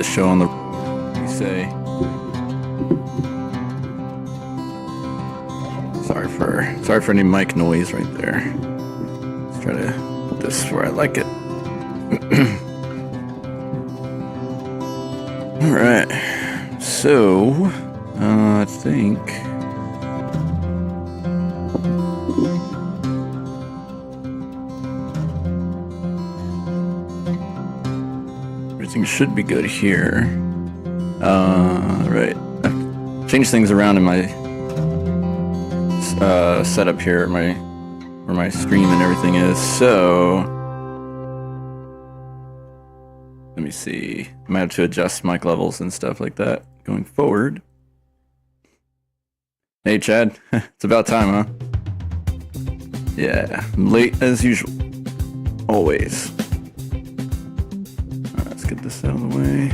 to show on the, you say. Sorry for any mic noise right there. Let's try to put this where I like it. Alright, so I think everything should be good here. Right, I've changed things around in my setup here, where my stream and everything is. So let me see. I might have to adjust mic levels and stuff like that going forward. Hey Chad, it's about time, huh? Yeah, I'm late as usual. Always. Alright, let's get this out of the way.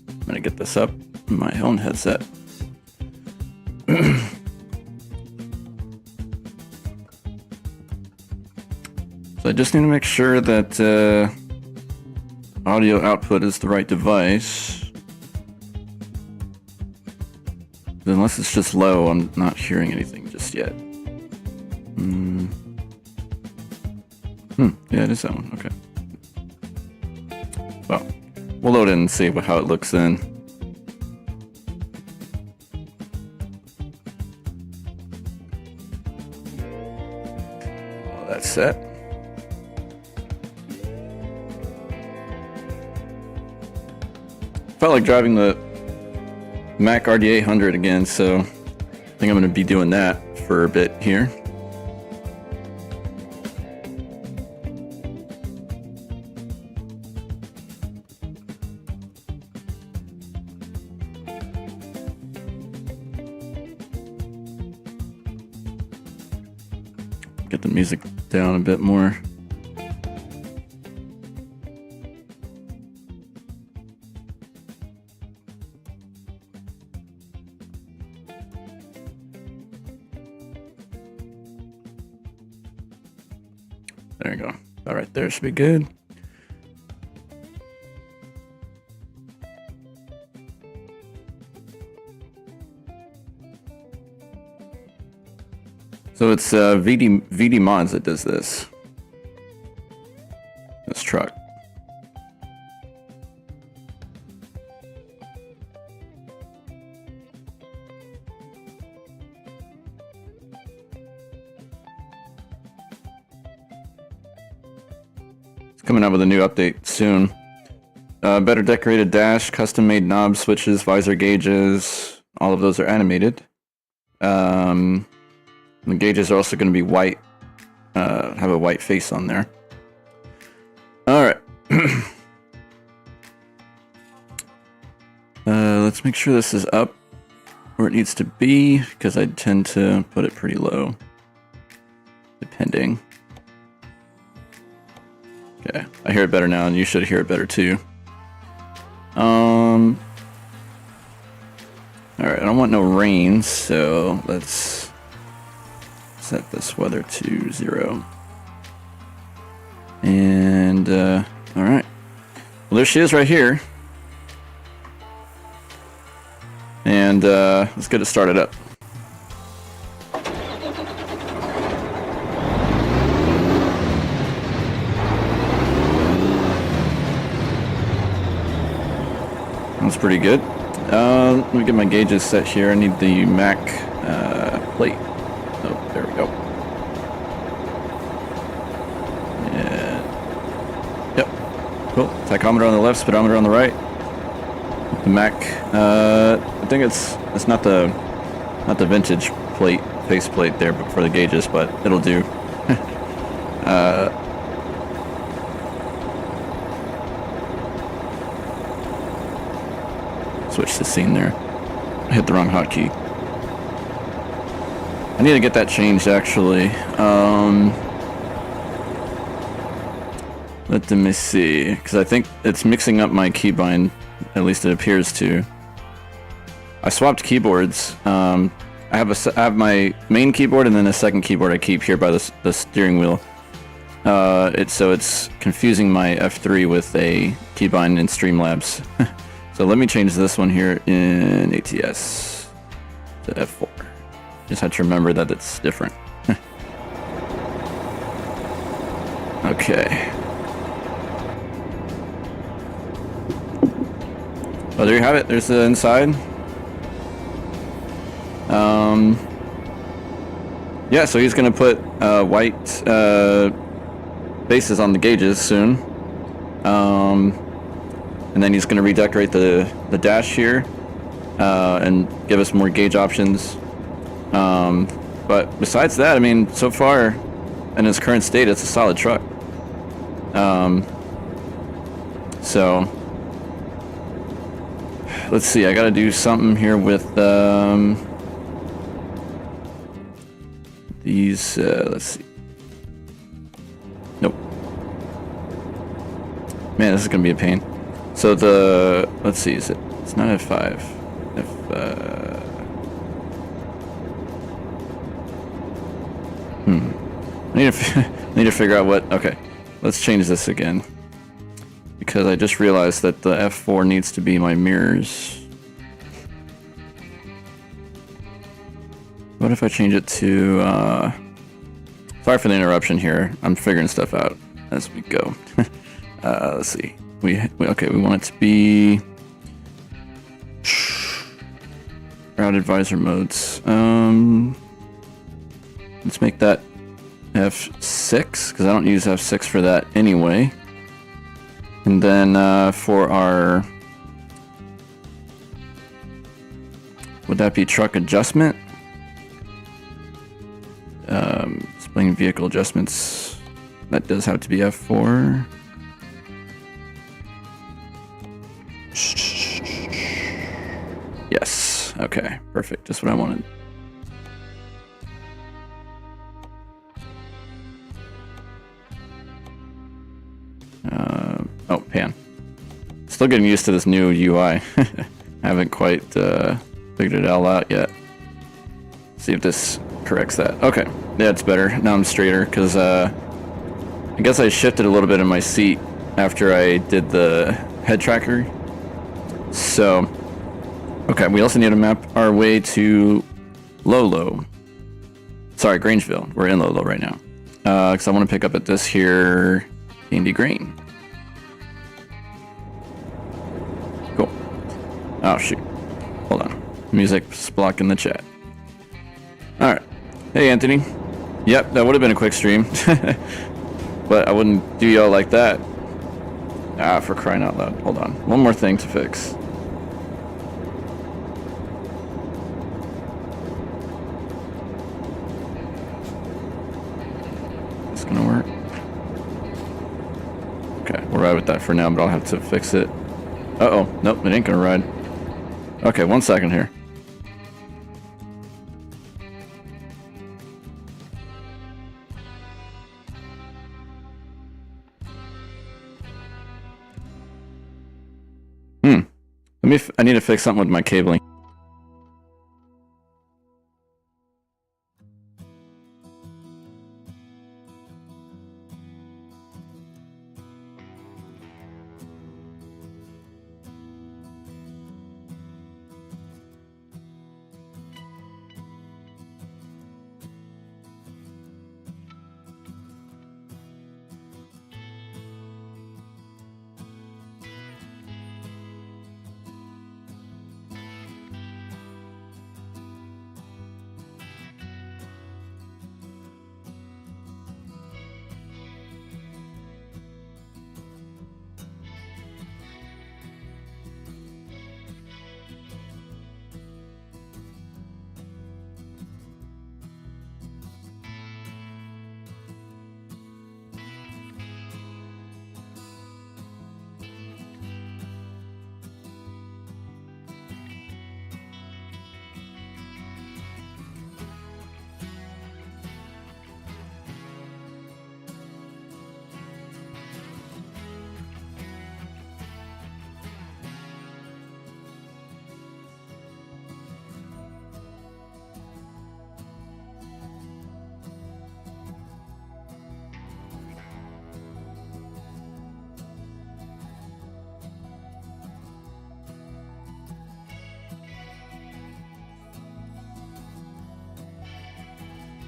I'm gonna get this up in my own headset. So I just need to make sure that audio output is the right device. Unless it's just low, I'm not hearing anything just yet. Yeah, it is that one. Okay. Well, we'll load it and see how it looks then. All that's set. Felt like driving the Mack RD800 again, so I think I'm going to be doing that for a bit here. Get the music down a bit more. There you go. All right, there should be good. So it's VD Mods that does this. This truck. It's coming out with a new update soon. Better decorated dash, custom made knobs, switches, visor gauges. All of those are animated. The gauges are also going to be white, have a white face on there. Alright. Let's make sure this is up where it needs to be, because I tend to put it pretty low, depending. Okay, I hear it better now, and you should hear it better too. Alright, I don't want no rain, so let's set this weather to 0. And, alright. Well, there she is right here. And, let's get it started up. That's pretty good. Let me get my gauges set here. I need the Mack plate. Oh, there we go. And yep. Cool. Tachometer on the left, speedometer on the right. The Mack. I think it's not the vintage plate, face plate there for the gauges, but it'll do. Switch the scene there. I hit the wrong hotkey. I need to get that changed actually. Let me see, because I think it's mixing up my keybind. At least it appears to. I swapped keyboards I have my main keyboard and then a second keyboard I keep here by the steering wheel. So it's confusing my F3 with a keybind in Streamlabs. So let me change this one here in ATS to F4. Just have to remember that it's different. Okay. Oh, there you have it. There's the inside. Yeah, so he's gonna put white bases on the gauges soon. And then he's gonna redecorate the dash here and give us more gauge options. But besides that, I mean, so far in its current state, it's a solid truck. So let's see, I gotta do something here with these, let's see. Nope. Man, this is gonna be a pain. So let's see, it's not F5. I need to figure out what, okay. Let's change this again. Because I just realized that the F4 needs to be my mirrors. What if I change it to, sorry for the interruption here. I'm figuring stuff out as we go. Let's see. Okay, we want it to be route advisor modes. Let's make that F6, because I don't use F6 for that anyway. And then for our, would that be truck adjustment? Displaying vehicle adjustments, that does have to be F4. Yes, okay, perfect, just what I wanted. Oh, pan. Still getting used to this new UI. Haven't quite figured it all out yet. See if this corrects that. Okay, yeah, it's better. Now I'm straighter, because I guess I shifted a little bit in my seat after I did the head tracker. So, okay, we also need to map our way to Lolo. Sorry, Grangeville. We're in Lolo right now. Because I want to pick up at this here Candy Grain. Cool. Oh, shoot. Hold on. Music's blocking the chat. Alright. Hey, Anthony. Yep, that would have been a quick stream. But I wouldn't do y'all like that. Ah, for crying out loud. Hold on. One more thing to fix. Is this gonna work? Okay, we'll ride with that for now, but I'll have to fix it. Uh-oh. Nope, it ain't gonna ride. Okay, 1 second here. I need to fix something with my cabling.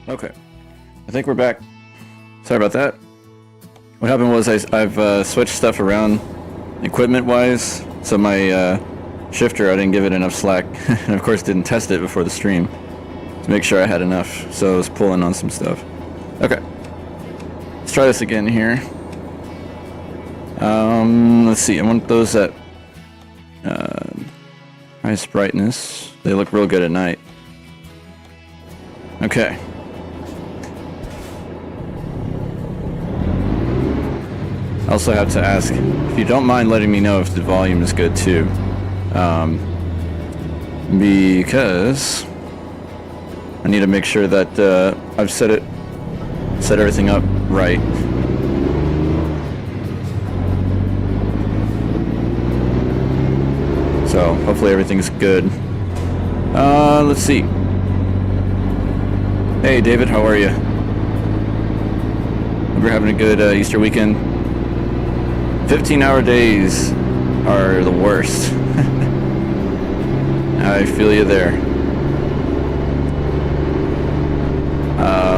Okay, I think we're back. Sorry about that. What happened was I've switched stuff around equipment-wise, so my shifter, I didn't give it enough slack, and of course didn't test it before the stream to make sure I had enough, so I was pulling on some stuff. Okay, let's try this again here. Let's see, I want those at highest brightness. They look real good at night. Okay. I also have to ask if you don't mind letting me know if the volume is good too, because I need to make sure that I've set everything up right. So hopefully everything's good. Let's see. Hey David, how are you? Hope you're having a good Easter weekend. 15-hour days are the worst. I feel you there.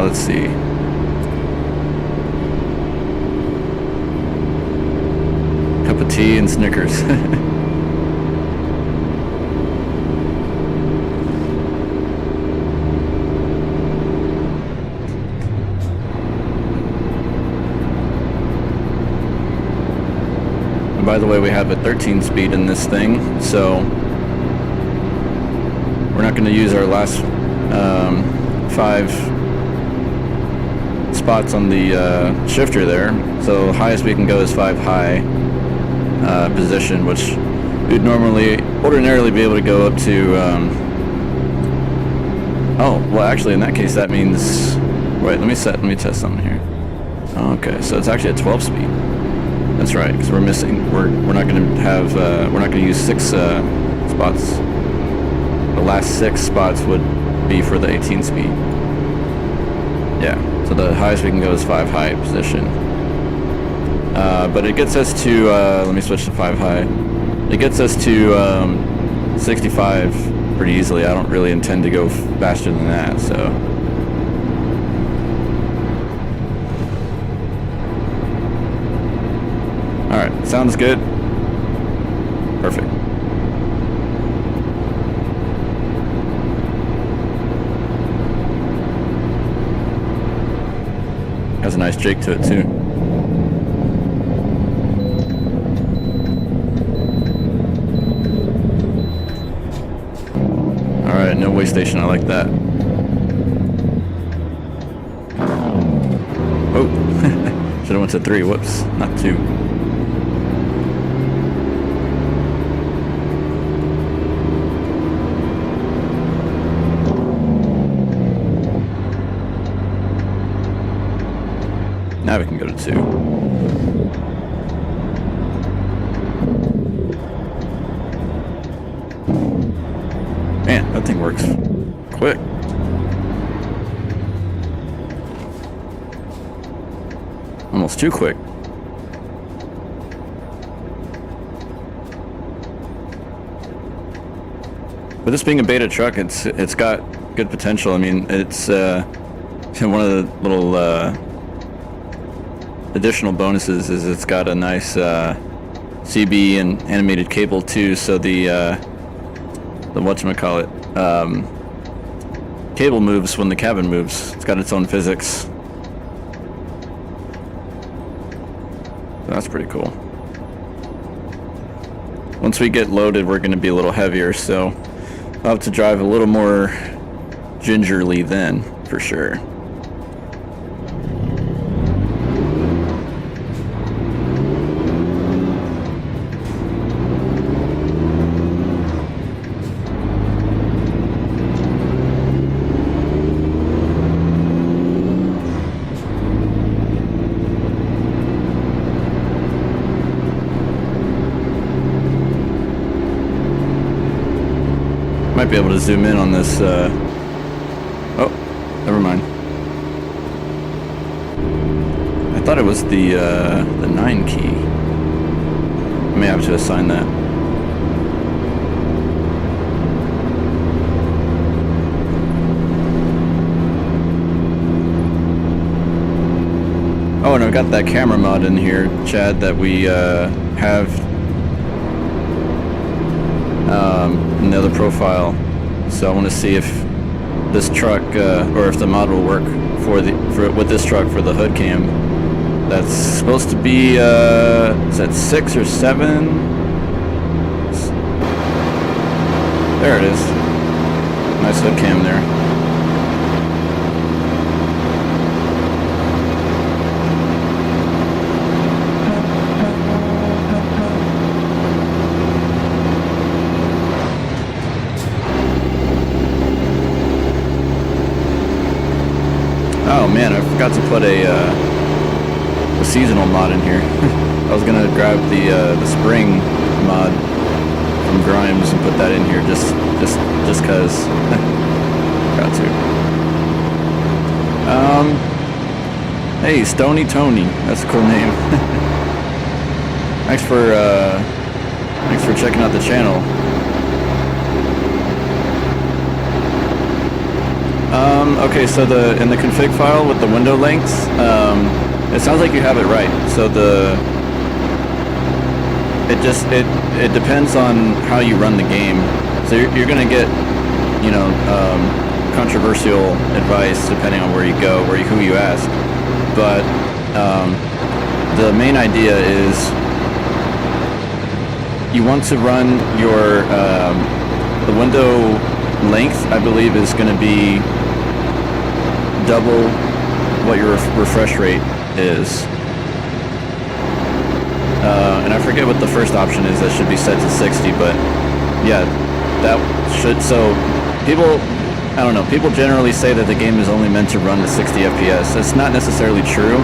Let's see. Cup of tea and Snickers. By the way, we have a 13 speed in this thing, so we're not going to use our last 5 spots on the shifter there. So the highest we can go is 5 high position, which we'd ordinarily be able to go up to. Oh, well, actually, in that case, that means. Wait, let me test something here. Okay, so it's actually a 12 speed. That's right, because we're missing. We're not going to have. We're not going to use 6 spots. The last 6 spots would be for the 18 speed. Yeah. So the highest we can go is 5 high position. But it gets us to. Let me switch to 5 high. It gets us to 65 pretty easily. I don't really intend to go faster than that. So. Alright, sounds good. Perfect. Has a nice jake to it too. Alright, no way station, I like that. Oh, should have went to 3, whoops, not 2. Now we can go to 2. Man, that thing works quick. Almost too quick. With this being a beta truck, it's got good potential. I mean, it's one of the little additional bonuses is it's got a nice CB and animated cable too, so the whatchamacallit, cable moves when the cabin moves. It's got its own physics. So that's pretty cool. Once we get loaded, we're going to be a little heavier, so I'll have to drive a little more gingerly then, for sure. Might be able to zoom in on this. Oh, never mind. I thought it was the 9 key. I may have to assign that. I've got that camera mod in here, Chad, that we have in the other profile. So I want to see if this truck, or if the mod will work with this truck for the hood cam. That's supposed to be, is that 6 or 7? There it is. Nice hood cam there. Oh man, I forgot to put a seasonal mod in here. I was gonna grab the spring mod from Grimes and put that in here just cause. Got to. Hey, Stony Tony, that's a cool name. Thanks for checking out the channel. Okay, so in the config file with the window lengths, it sounds like you have it right. So it depends on how you run the game. So you're gonna get, you know, controversial advice depending on where you go, who you ask. But the main idea is you want to run your the window length, I believe, is going to be double what your refresh rate is. And I forget what the first option is that should be set to 60, but yeah, that should, so people, I don't know, people generally say that the game is only meant to run at 60 FPS. That's not necessarily true.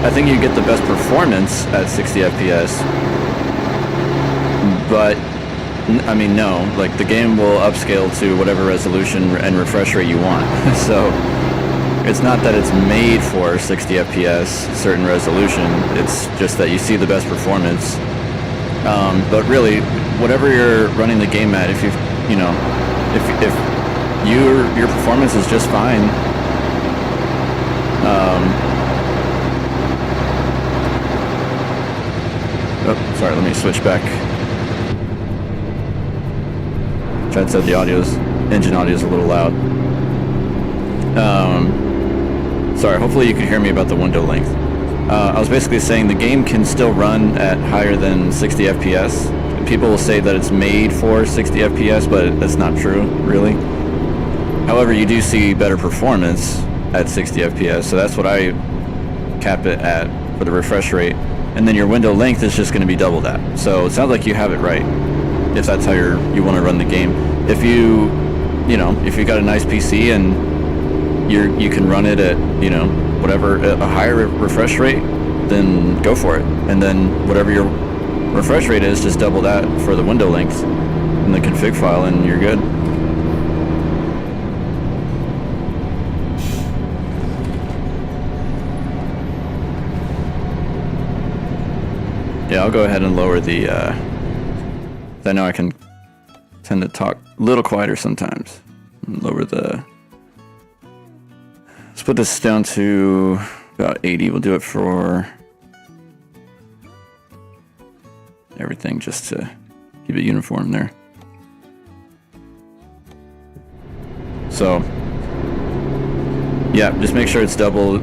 I think you get the best performance at 60 FPS, but I mean, no, like the game will upscale to whatever resolution and refresh rate you want. So it's not that it's made for 60 FPS, certain resolution. It's just that you see the best performance. But really, whatever you're running the game at, if you know, if your performance is just fine. Oh, sorry, let me switch back. Chad said the engine audio is a little loud. Sorry, hopefully you could hear me about the window length. I was basically saying the game can still run at higher than 60 FPS. People will say that it's made for 60 FPS, but that's not true, really. However, you do see better performance at 60 FPS, so that's what I cap it at for the refresh rate. And then your window length is just going to be double that. So it sounds like you have it right, if that's how you want to run the game. If you know, if you got a nice PC and you can run it at, you know, whatever, a higher refresh rate, then go for it. And then whatever your refresh rate is, just double that for the window length in the config file, and you're good. Yeah, I'll go ahead and lower the, I know I can tend to talk a little quieter sometimes. Lower the, let's put this down to about 80. We'll do it for everything just to keep it uniform there. So, yeah, just make sure it's double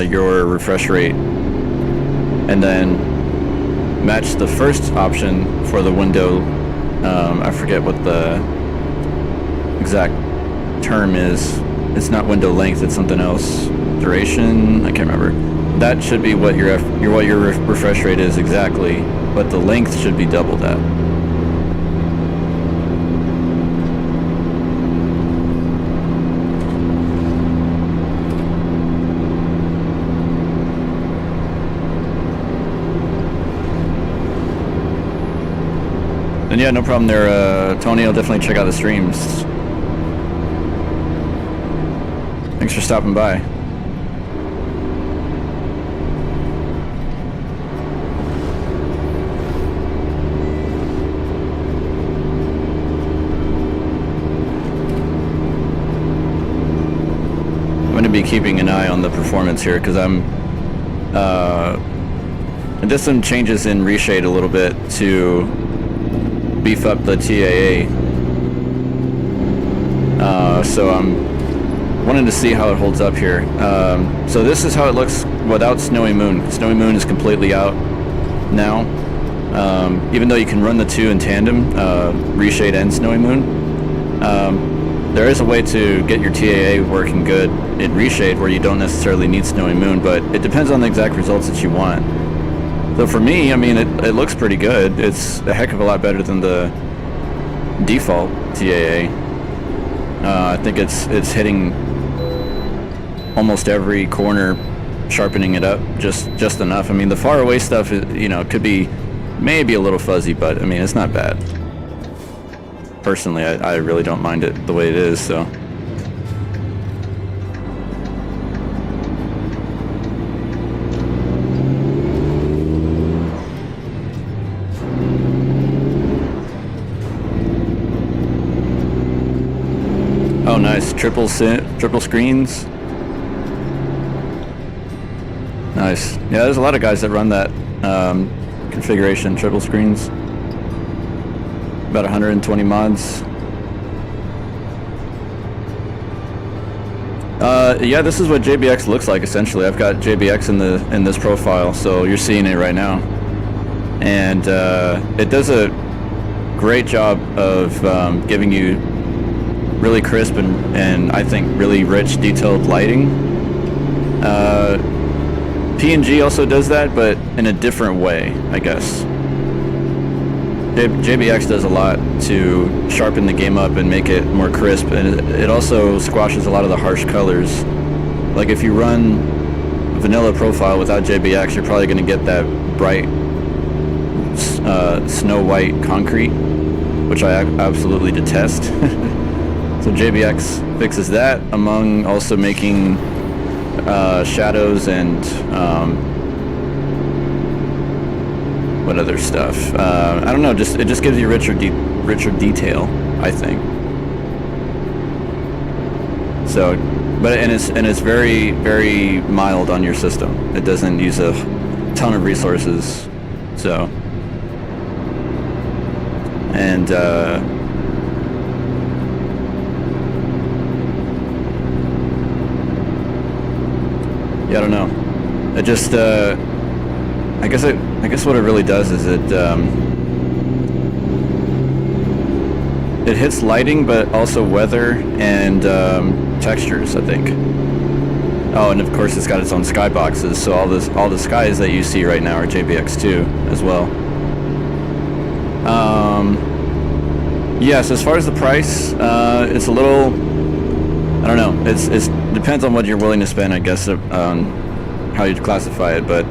your refresh rate, and then match the first option for the window. I forget what the exact term is. It's not window length, it's something else. Duration, I can't remember. That should be what your refresh rate is exactly, but the length should be double that. And yeah, no problem there, Tony. I'll definitely check out the streams. Thanks for stopping by. I'm going to be keeping an eye on the performance here because I'm I did some changes in reshade a little bit to beef up the TAA. So I'm wanting to see how it holds up here. So this is how it looks without Snowy Moon. Snowy Moon is completely out now. Even though you can run the two in tandem, reshade and Snowy Moon, there is a way to get your TAA working good in reshade where you don't necessarily need Snowy Moon, but it depends on the exact results that you want. So for me, I mean, it looks pretty good. It's a heck of a lot better than the default TAA. I think it's hitting almost every corner, sharpening it up just enough. I mean, the far away stuff, you know, could be maybe a little fuzzy, but I mean, it's not bad. Personally, I really don't mind it the way it is, so. Oh, nice. Triple screens. Nice. Yeah, there's a lot of guys that run that configuration, triple screens. About 120 mods. Yeah, this is what JBX looks like essentially. I've got JBX in this profile, so you're seeing it right now, and it does a great job of giving you really crisp and I think really rich detailed lighting. PNG also does that, but in a different way, I guess. JBX does a lot to sharpen the game up and make it more crisp, and it also squashes a lot of the harsh colors. Like if you run a vanilla profile without JBX, you're probably going to get that bright snow white concrete, which I absolutely detest. So JBX fixes that, among also making shadows and what other stuff? I don't know. It just gives you richer detail, I think. So, it's very, very mild on your system. It doesn't use a ton of resources. So, and yeah, I don't know. It just I guess what it really does is it hits lighting, but also weather and textures, I think. Oh, and of course it's got its own skyboxes, so all the skies that you see right now are JBX2 as well. Yeah, so as far as the price, it's a little, I don't know. It depends on what you're willing to spend, I guess, on how you'd classify it, but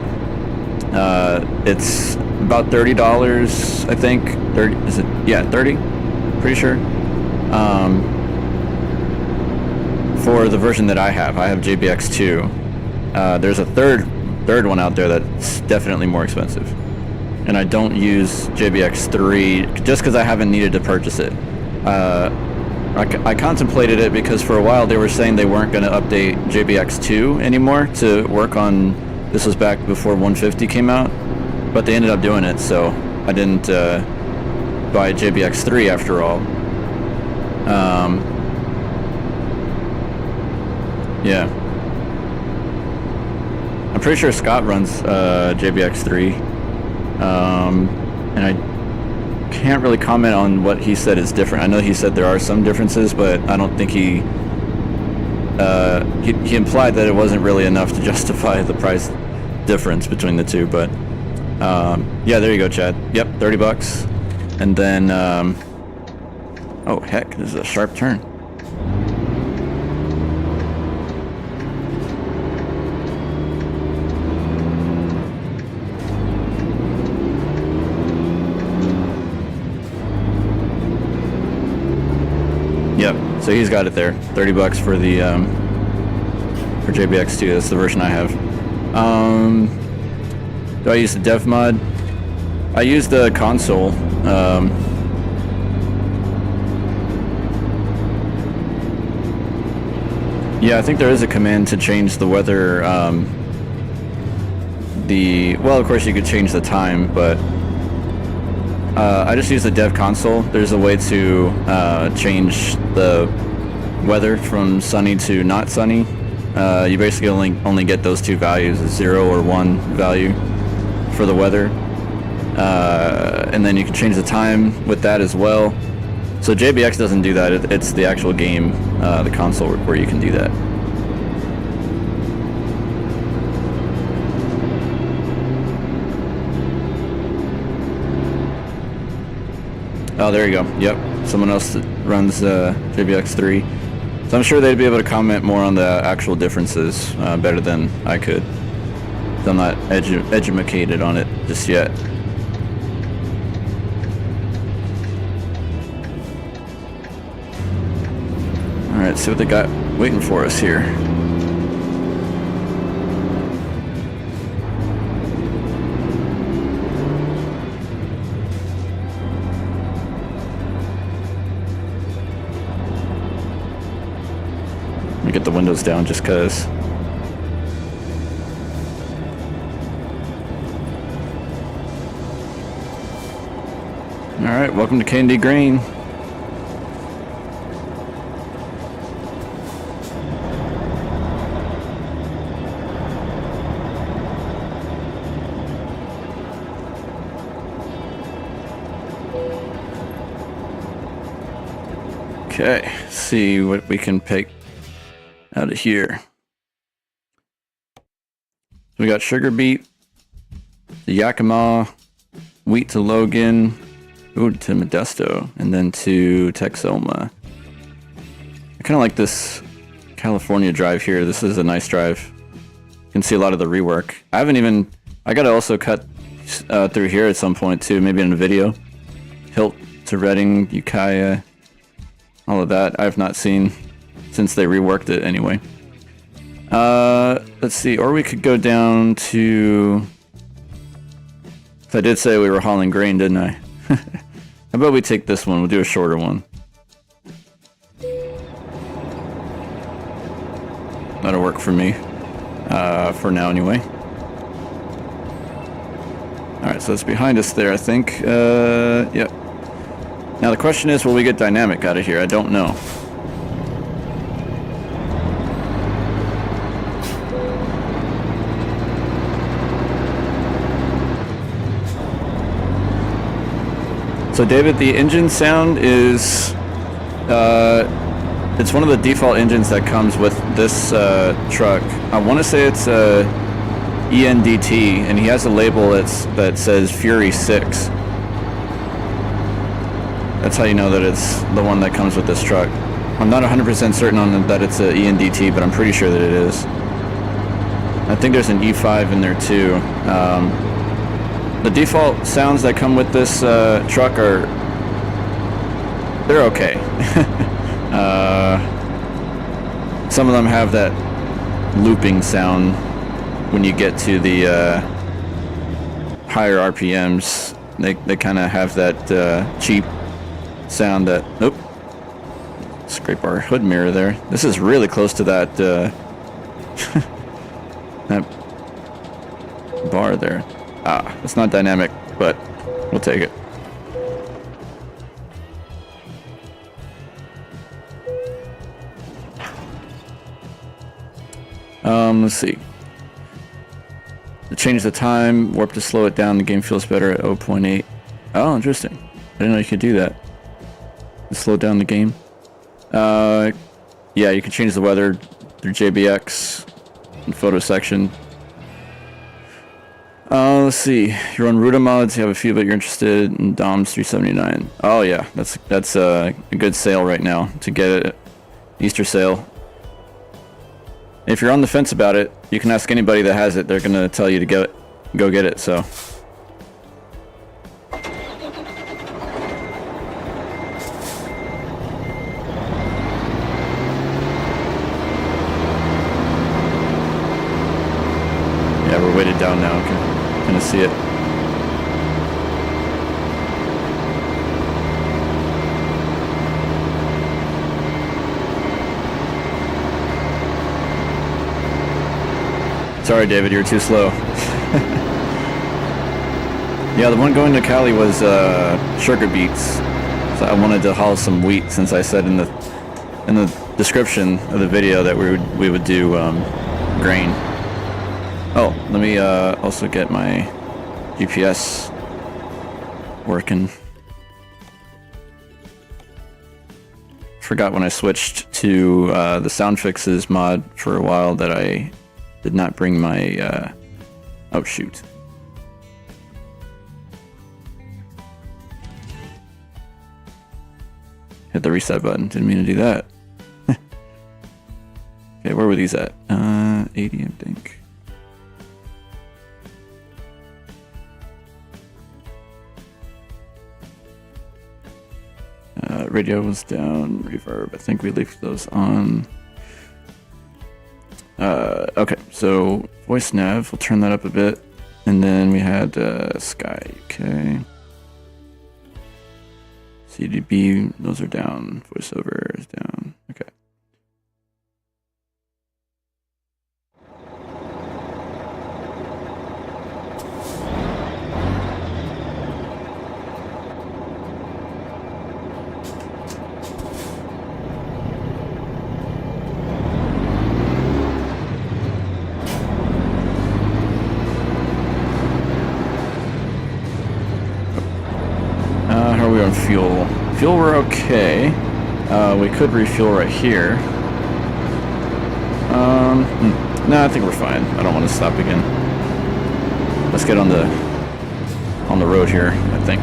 it's about $30, I think. 30, is it? Yeah, 30. Pretty sure. For the version that I have JBX2. There's a third one out there that's definitely more expensive, and I don't use JBX3 just because I haven't needed to purchase it. I contemplated it because for a while they were saying they weren't going to update JBX2 anymore to work on. This was back before 150 came out, but they ended up doing it, so I didn't buy JBX3 after all. Yeah. I'm pretty sure Scott runs JBX3, and I can't really comment on what he said is different. I know he said there are some differences, but I don't think he implied that it wasn't really enough to justify the price difference between the two, but yeah, there you go, Chad. Yep, $30. And then oh heck, this is a sharp turn. Yep, so he's got it there. $30 for the for JBX2. That's the version I have. Do I use the dev mod? I use the console. Yeah, I think there is a command to change the weather well, of course you could change the time, but I just use the dev console. There's a way to change the weather from sunny to not sunny. You basically only get those two values, a 0 or 1 value for the weather. And then you can change the time with that as well. So JBX doesn't do that. It's the actual game, the console, where you can do that. Oh, there you go. Yep. Someone else that runs JBX3. So I'm sure they'd be able to comment more on the actual differences better than I could. So I'm not educated on it just yet. Alright, see what they got waiting for us here. Let me get the windows down just cause. Alright, welcome to Candy Green. Okay, see what we can pick out of here. We got Sugar Beet, the Yakima, Wheat to Logan, ooh, to Modesto, and then to Texoma. I kind of like this California drive here. This is a nice drive. You can see a lot of the rework. I gotta also cut through here at some point too, maybe in a video. Hilt to Redding, Ukiah, all of that I have not seen since they reworked it anyway. Let's see, or we could go down to... I did say we were hauling grain, didn't I? How about we take this one? We'll do a shorter one. That'll work for me. For now anyway. Alright, so it's behind us there, I think. Yep. Now the question is, will we get dynamic out of here? I don't know. So David, the engine sound is, it's one of the default engines that comes with this truck. I want to say it's ENDT, and he has a label that says Fury 6. That's how you know that it's the one that comes with this truck. I'm not 100% certain on that it's a ENDT, but I'm pretty sure that it is. I think there's an E5 in there too. The default sounds that come with this truck they're okay. Some of them have that looping sound when you get to the higher RPMs. They kind of have that cheap sound that... Nope. Scrape our hood mirror there. This is really close to that that bar there. Ah, it's not dynamic, but we'll take it. Let's see. To change the time, warp to slow it down, the game feels better at 0.8. Oh, interesting. I didn't know you could do that. To slow down the game. Yeah, you can change the weather through JBX and photo section. Let's see. You're on Ruta mods. You have a few, but you're interested in DOMS 379. Oh yeah, that's a good sale right now to get it. Easter sale. If you're on the fence about it, you can ask anybody that has it. They're gonna tell you to go get it. So. Yeah, we're weighted down now. Okay. Gonna see it. Sorry, David, you're too slow. Yeah, the one going to Cali was sugar beets. So I wanted to haul some wheat since I said in the description of the video that we would do grain. Oh, let me also get my GPS working. Forgot when I switched to the sound fixes mod for a while that I did not bring my oh shoot. Hit the reset button, didn't mean to do that. Okay, where were these at? 80 I think. Radio was down, reverb, I think we left those on. Okay, so voice nav, we'll turn that up a bit. And then we had Sky UK. CDB, those are down. Voiceover is down. Okay. How are we on fuel? Fuel, we're okay. We could refuel right here. No, I think we're fine. I don't want to stop again. Let's get on the road here, I think.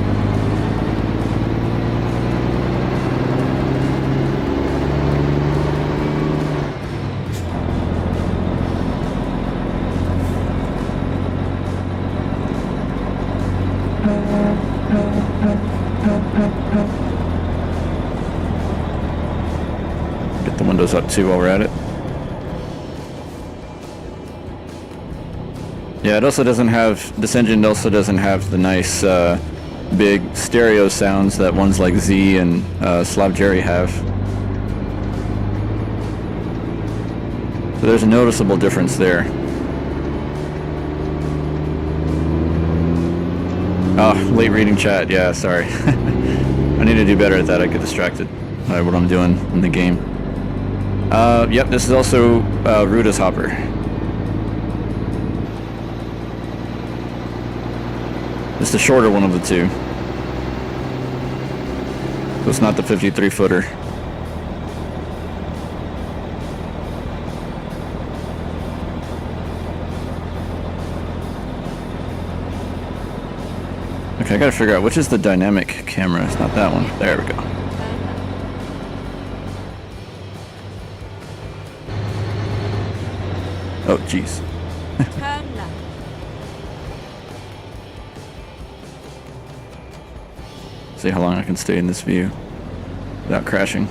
Get the windows up too while we're at it. Yeah, it also doesn't have, this engine also doesn't have the nice big stereo sounds that ones like Z and Slav Jerry have. So there's a noticeable difference there. Oh, late reading chat, yeah, sorry. I need to do better at that, I get distracted by what I'm doing in the game. Yep, this is also Ruda's hopper. It's the shorter one of the two. So it's not the 53 footer. Okay, I gotta figure out which is the dynamic camera. It's not that one. There we go. Oh, jeez. Turn left. See how long I can stay in this view without crashing.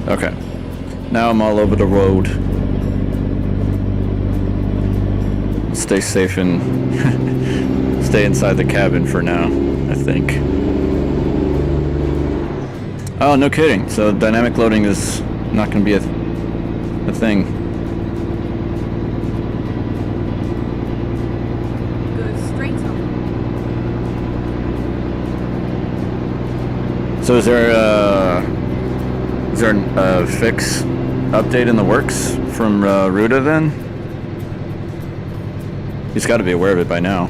Okay, now I'm all over the road. Stay safe and stay inside the cabin for now, I think. Oh, no kidding. So dynamic loading is not going to be a thing. Go straight on. So is there a fix update in the works from Ruda then? He's got to be aware of it by now.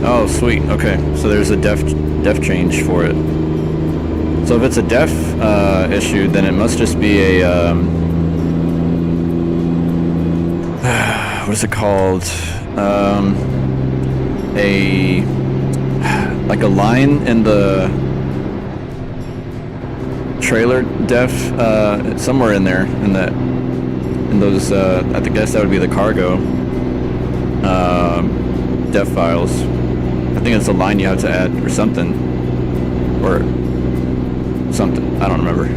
Oh, sweet. Okay, so there's a def change for it. So if it's a def issue, then it must just be a what is it called? Like a line in the trailer def somewhere in there in those I guess that would be the cargo def files. I think it's a line you have to add or something I don't remember.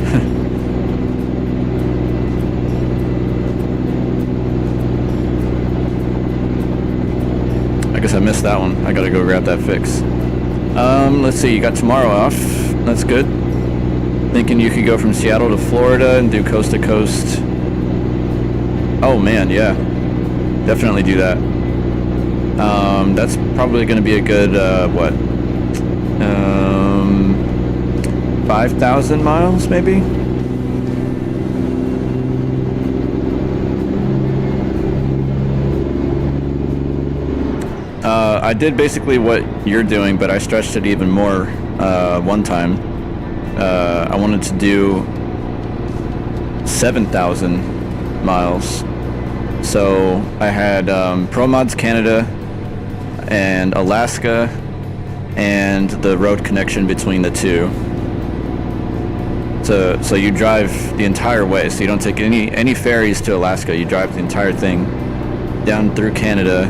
I guess I missed that one. I gotta go grab that fix. Let's see, you got tomorrow off. That's good. Thinking you could go from Seattle to Florida and do coast to coast. Oh man, yeah. Definitely do that. That's probably gonna be a good, 5,000 miles maybe? I did basically what you're doing, but I stretched it even more one time. I wanted to do 7,000 miles. So I had Pro Mods Canada and Alaska and the road connection between the two. So you drive the entire way, so you don't take any ferries to Alaska. You drive the entire thing down through Canada.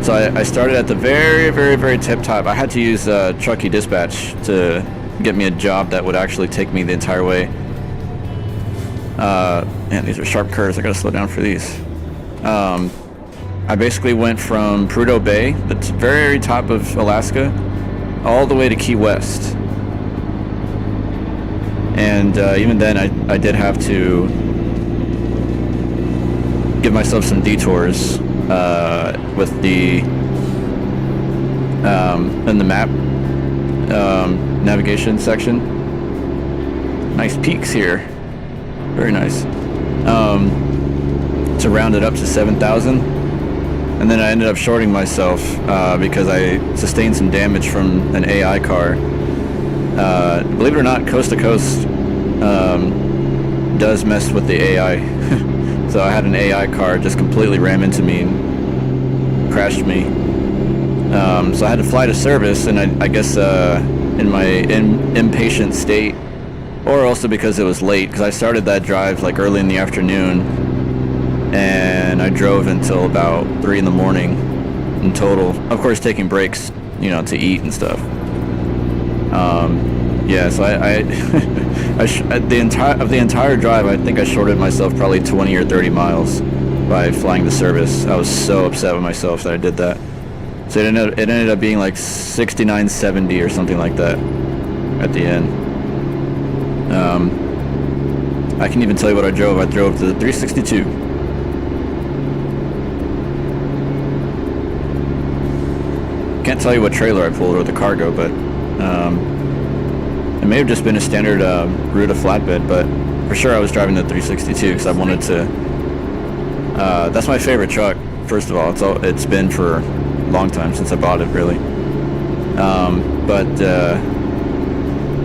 So I started at the very, very, very tip top. I had to use Trucky dispatch to get me a job that would actually take me the entire way. Man, these are sharp curves. I gotta slow down for these. I basically went from Prudhoe Bay, the very top of Alaska, all the way to Key West. And even then, I did have to give myself some detours with the in the map navigation section. Nice peaks here, very nice. To round it up to 7,000, and then I ended up shorting myself because I sustained some damage from an AI car. Believe it or not, Coast to Coast does mess with the AI. So I had an AI car just completely ram into me and crashed me. So I had to fly to service, and I guess in my impatient state, or also because it was late, because I started that drive like early in the afternoon, and I drove until about 3 in the morning in total. Of course, taking breaks, you know, to eat and stuff. Yeah, so the entire drive, I think I shorted myself probably 20 or 30 miles by flying to service. I was so upset with myself that I did that. So it ended up being like 69.70 or something like that at the end. I can even tell you what I drove. I drove the 362. Can't tell you what trailer I pulled or the cargo, but it may have just been a standard Ruta flatbed, but for sure I was driving the 362 because I wanted to. That's my favorite truck. First of all, it's been for a long time since I bought it, really.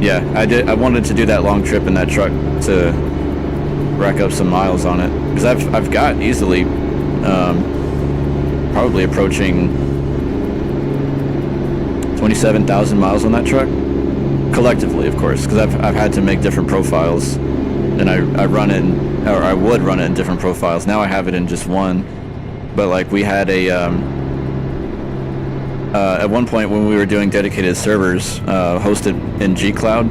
Yeah, I wanted to do that long trip in that truck to rack up some miles on it, because I've got easily probably approaching 27,000 miles on that truck collectively, of course, because I've had to make different profiles, and I run it I would run it in different profiles. Now I have it in just one, but like we had a at one point when we were doing dedicated servers hosted in G-Cloud,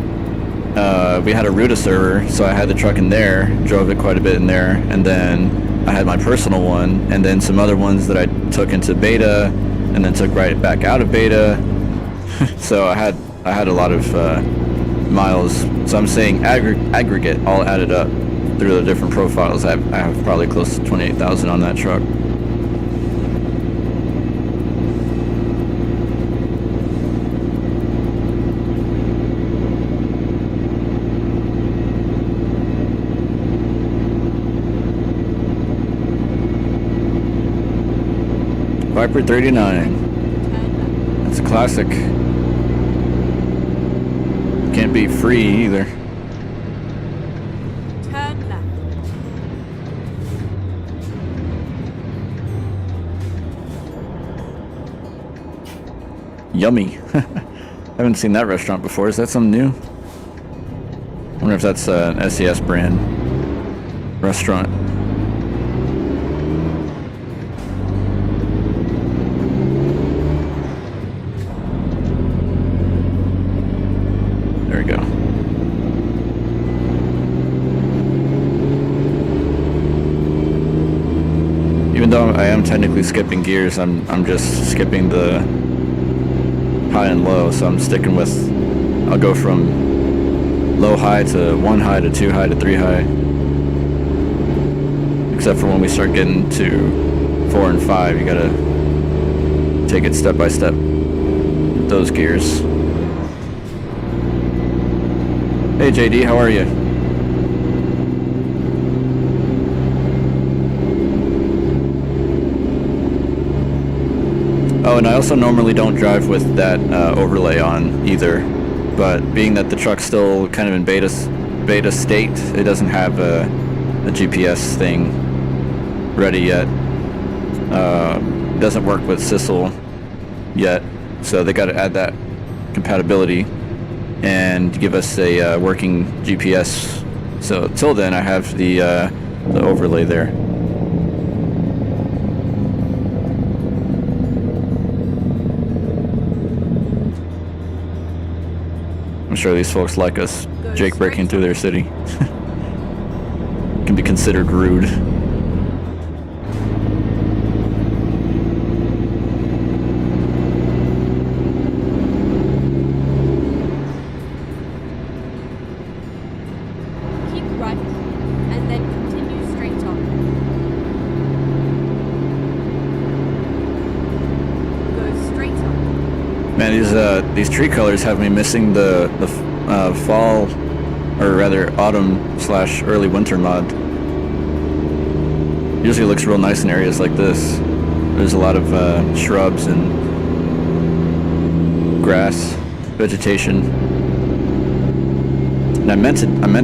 we had a Ruta server, so I had the truck in there, drove it quite a bit in there, and then I had my personal one, and then some other ones that I took into beta, and then took right back out of beta. So I had a lot of miles. So I'm saying aggregate, all added up through the different profiles, I have probably close to 28,000 on that truck. Viper 39. That's a classic. Can't be free either. Turn left. Yummy. Haven't seen that restaurant before. Is that something new? wonder if that's an SES brand restaurant. There we go. Even though I am technically skipping gears, I'm just skipping the high and low, so I'm sticking with, I'll go from low high to 1 high to 2 high to 3 high. Except for when we start getting to 4 and 5, you gotta take it step by step with those gears. Hey JD, how are you? Oh, and I also normally don't drive with that overlay on either, but being that the truck's still kind of in beta state, it doesn't have a GPS thing ready yet. It doesn't work with Sissel yet, so they got to add that compatibility and give us a working GPS. So till then, I have the overlay there. I'm sure these folks like us Jake breaking through their city. Can be considered rude. Keep right and then continue straight on. Go straight on. Man, these tree colors have me missing the fall, or rather autumn/early winter mod. Usually looks real nice in areas like this. There's a lot of shrubs and grass, vegetation. And I meant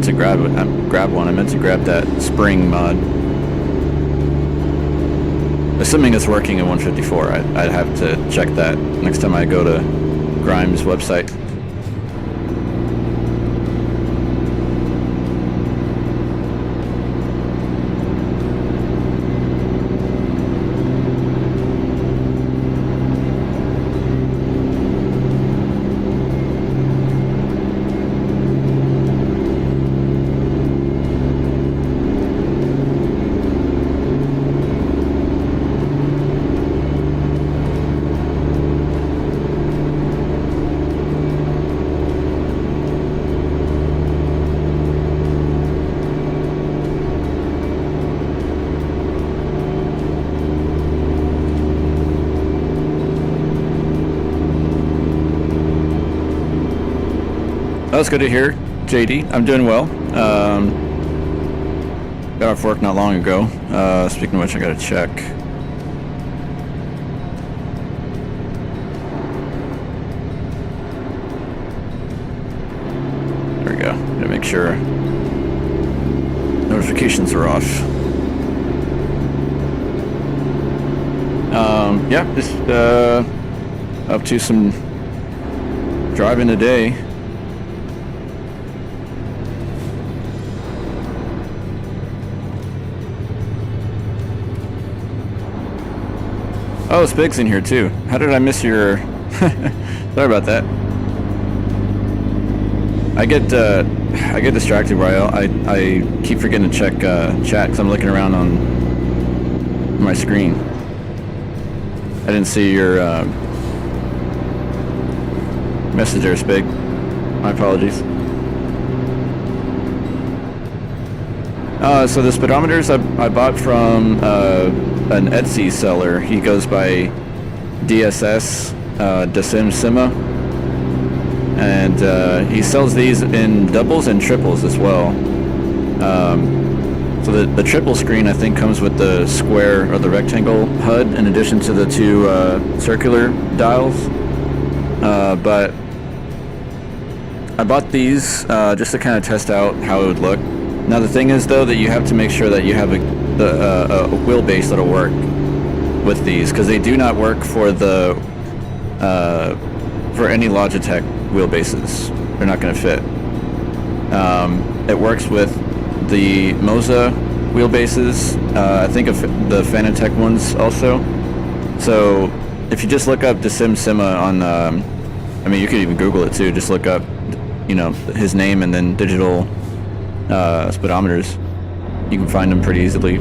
to grab one. I meant to grab that spring mod. Assuming it's working in 154, I'd have to check that next time I go to Grimes' website. That's good to hear, JD. I'm doing well. Got off work not long ago. Speaking of which, I gotta check. There we go. Gotta make sure notifications are off. Yeah, just up to some driving today. Oh, Spig's in here too. How did I miss your... Sorry about that. I get distracted while I keep forgetting to check chat because I'm looking around on my screen. I didn't see your message there, Spig. My apologies. So the speedometers I bought from an Etsy seller. He goes by DSS Sima, and he sells these in doubles and triples as well. So the triple screen I think comes with the square or the rectangle HUD in addition to the two circular dials. But I bought these just to kind of test out how it would look. Now the thing is though that you have to make sure that you have a wheelbase that'll work with these, because they do not work for the for any Logitech wheelbases. They're not going to fit. It works with the Moza wheelbases, I think of the Fanatec ones also. So if you just look up Dasim Sima on, I mean, you could even Google it too. Just look up, you know, his name and then digital speedometers. You can find them pretty easily.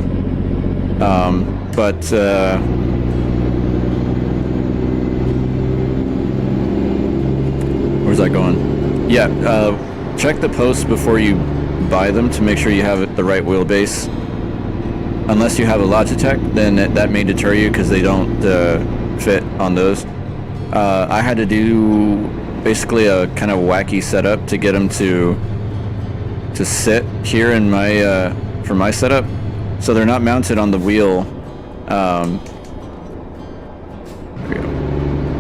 Where's that going? Yeah, check the posts before you buy them to make sure you have the right wheelbase. Unless you have a Logitech, then that may deter you because they don't fit on those. I had to do basically a kind of wacky setup to get them to sit here in my for my setup. So they're not mounted on the wheel. There we go.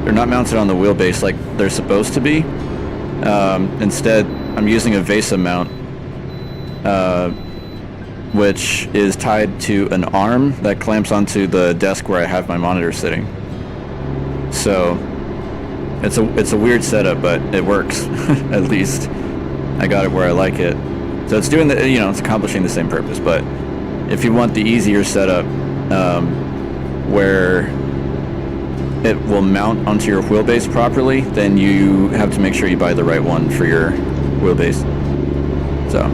They're not mounted on the wheelbase like they're supposed to be. Instead, I'm using a VESA mount, which is tied to an arm that clamps onto the desk where I have my monitor sitting. So it's a weird setup, but it works. At least I got it where I like it. So it's doing the, you know, it's accomplishing the same purpose. But if you want the easier setup, where it will mount onto your wheelbase properly, then you have to make sure you buy the right one for your wheelbase. So,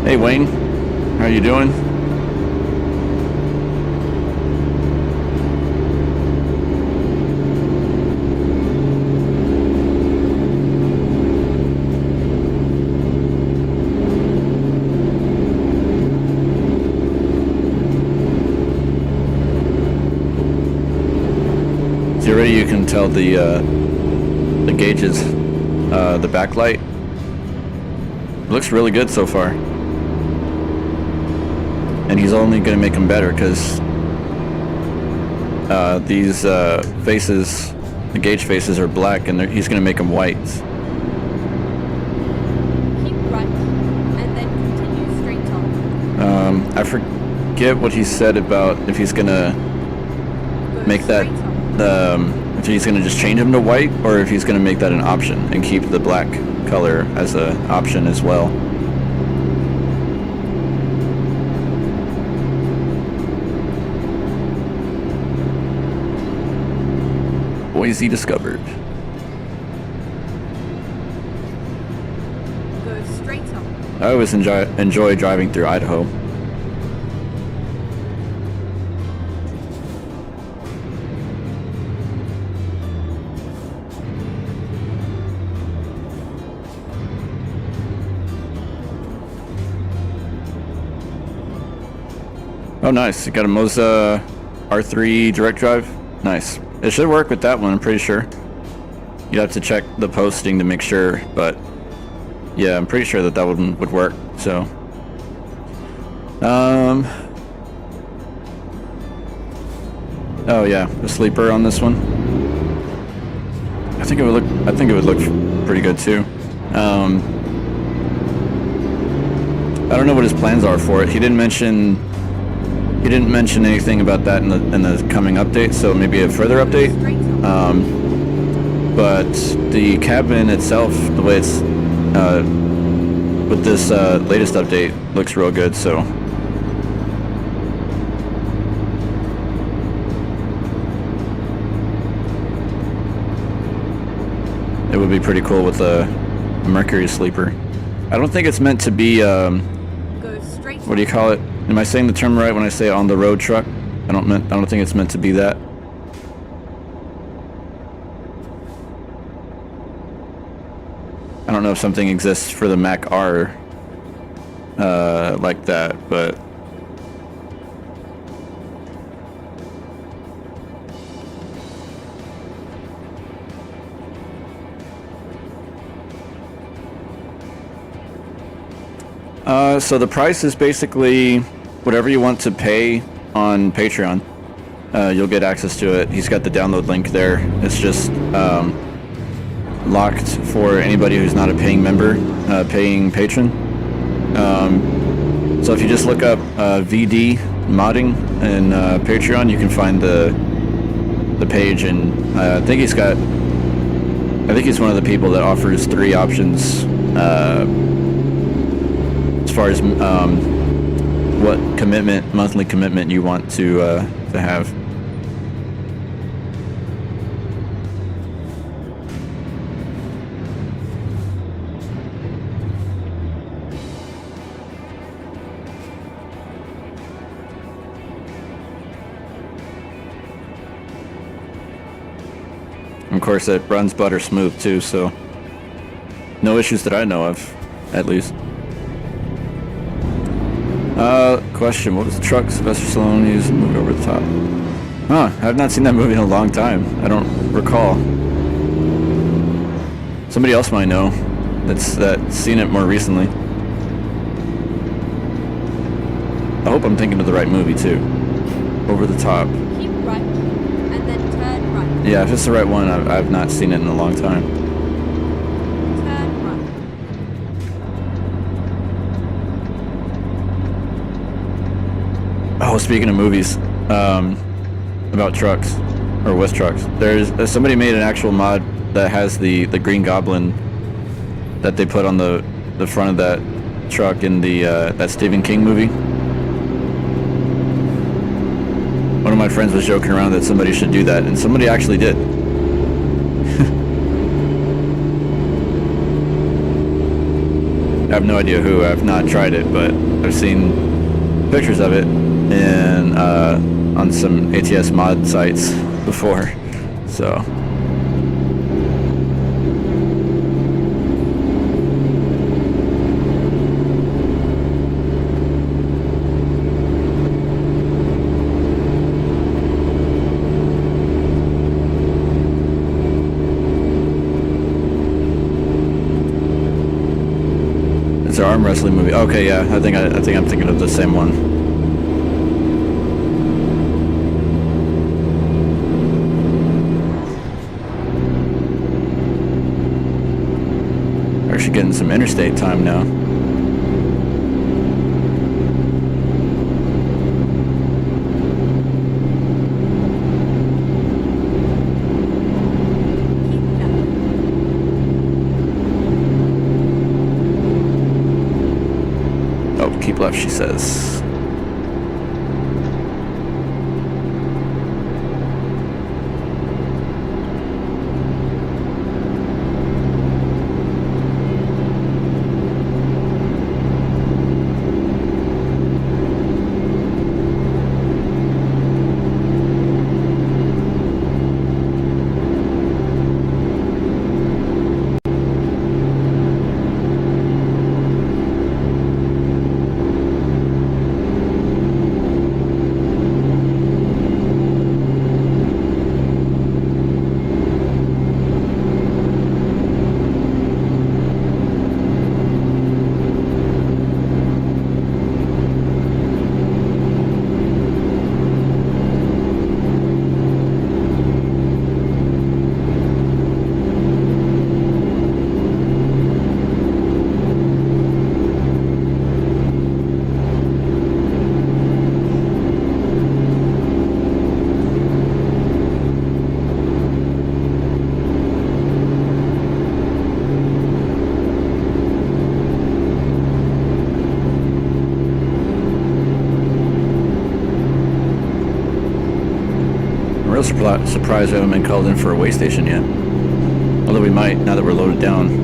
hey Wayne, how you doing? So already you can tell the gauges, the backlight. It looks really good so far. And he's only going to make them better because these faces, the gauge faces are black, and he's going to make them white. Keep right, and then continue straight on. I forget what he said about if he's going to make that, if he's going to just change them to white, or if he's going to make that an option and keep the black color as an option as well. Boise discovered. Go straight on. I always enjoy driving through Idaho. Oh, nice. You got a Moza R3 direct drive? Nice. It should work with that one, I'm pretty sure. You'd have to check the posting to make sure, but yeah, I'm pretty sure that one would work, so. Oh yeah, the sleeper on this one. I think it would look pretty good too. I don't know what his plans are for it. He didn't mention anything about that in the coming update, so maybe a further update. But the cabin itself, the way it's with this latest update, looks real good. So it would be pretty cool with a Mercury sleeper. I don't think it's meant to be. What do you call it? Am I saying the term right when I say on the road truck? I don't think it's meant to be that. I don't know if something exists for the Mack R like that, but so the price is basically whatever you want to pay on Patreon. You'll get access to it. He's got the download link there. It's just locked for anybody who's not a paying member, paying patron. So if you just look up VD modding in Patreon, you can find the page, and I think he's one of the people that offers 3 options as far as what monthly commitment you want to have. Of course, it runs butter smooth too, so no issues that I know of, at least. Question: what was the truck Sylvester Stallone used to move over the top? Huh? I've not seen that movie in a long time. I don't recall. Somebody else might know that's seen it more recently. I hope I'm thinking of the right movie too. Over the top. Keep right, and then turn right. Yeah, if it's the right one, I've not seen it in a long time. Turn right. Oh, speaking of movies, about trucks, or with trucks, there's somebody made an actual mod that has the Green Goblin that they put on the front of that truck in the that Stephen King movie. One of my friends was joking around that somebody should do that, and somebody actually did. I have no idea who. I've not tried it, but I've seen pictures of it in on some ATS mod sites before, so. It's an arm wrestling movie. Okay, yeah, I think I'm thinking of the same one. Actually getting some interstate time now. Oh, keep left, she says. Surprised we haven't been called in for a way station yet. Although we might, now that we're loaded down.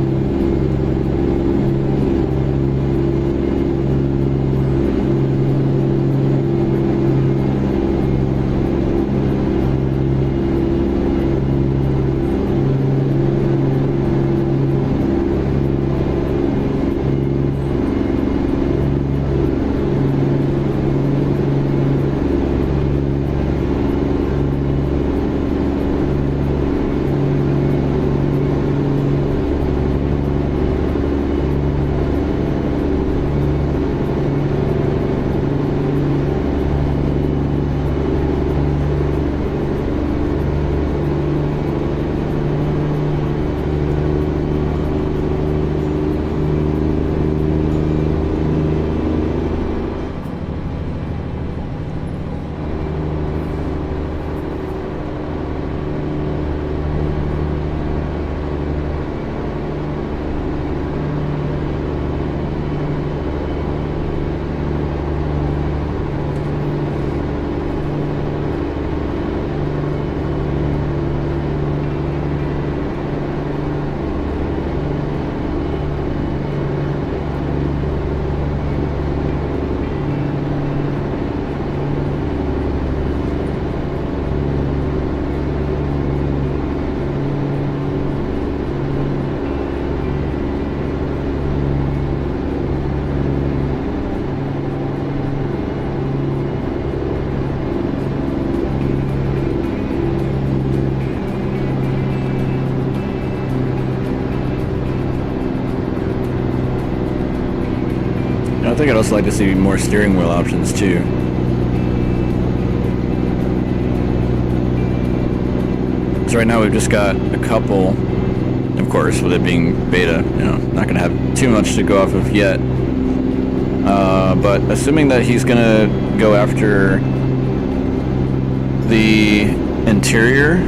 think I'd also like to see more steering wheel options too. So right now we've just got a couple, of course, with it being beta, you know, not gonna have too much to go off of yet. But assuming that he's gonna go after the interior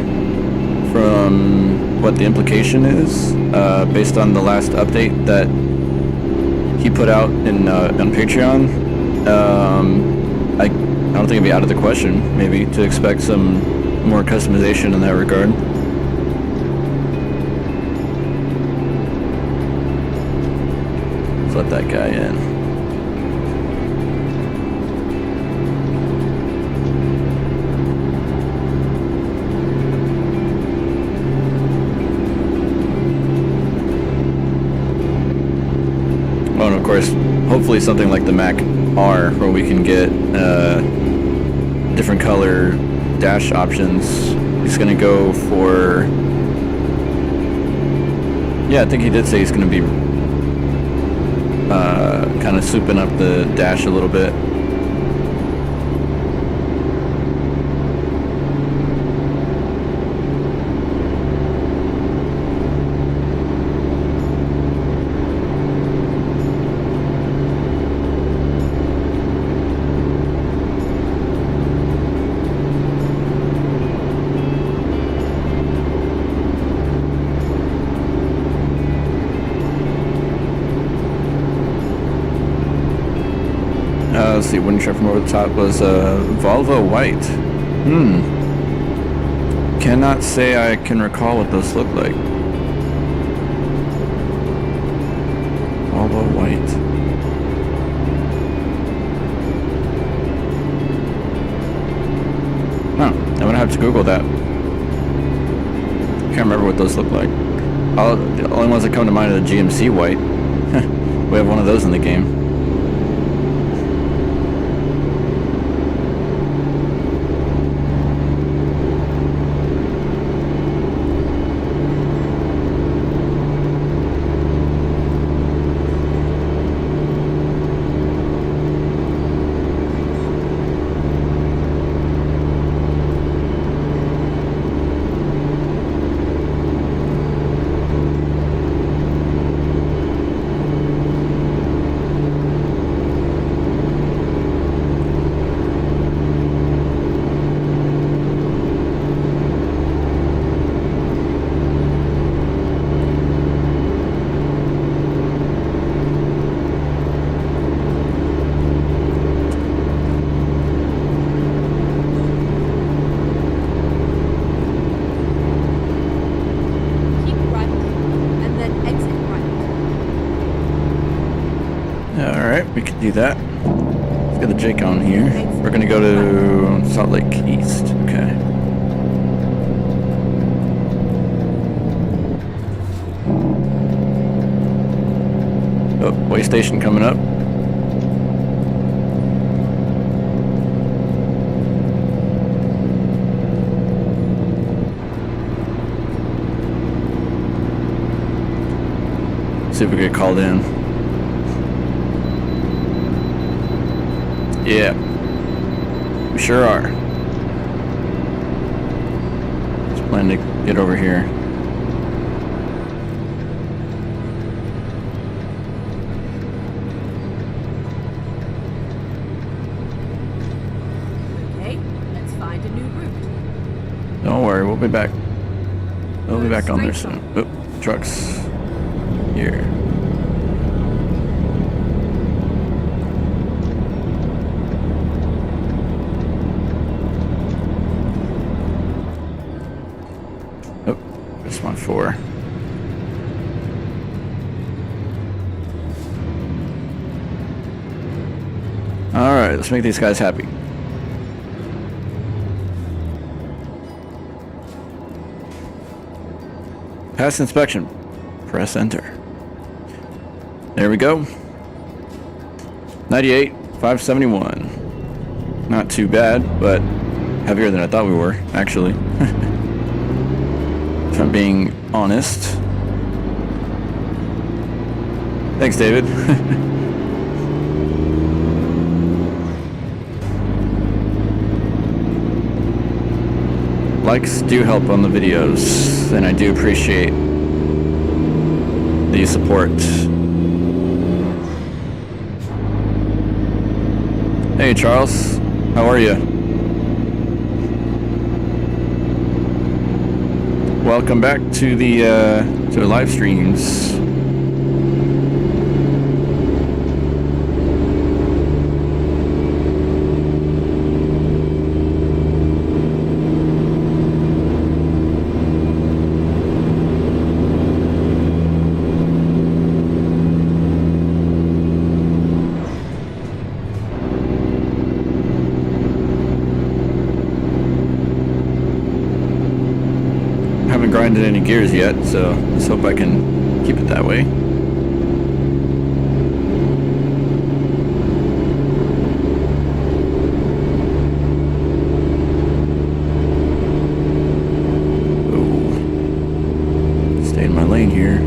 from what the implication is, based on the last update that he put out in on Patreon, I don't think it'd be out of the question, maybe, to expect some more customization in that regard. Let's let that guy in. Oh, and of course, hopefully something like the Mack R, where we can get different color dash options. He's gonna go for, yeah, I think he did say he's gonna be kind of souping up the dash a little bit. Let's see, wooden strip from over the top was Volvo white. Cannot say I can recall what those look like. Volvo white. Huh, I'm gonna have to Google that. Can't remember what those look like. The only ones that come to mind are the GMC white. We have one of those in the game. We could do that. Let's get the Jake on here. We're gonna go to Salt Lake East. Okay. Oh, way station coming up. See if we get called in. Yeah, we sure are. Just plan to get over here. Okay, let's find a new route. Don't worry, we'll be back. We'll be back on there soon. Oop, trucks here. One 4. All right, let's make these guys happy. Pass inspection. Press enter. There we go. 98, 571. Not too bad, but heavier than I thought we were, actually. If I'm being honest. Thanks, David. likes do help on the videos, and I do appreciate the support. Hey Charles, how are you? Welcome back to the live streams. Grinded any gears yet, so let's hope I can keep it that way. Ooh. Stay in my lane here.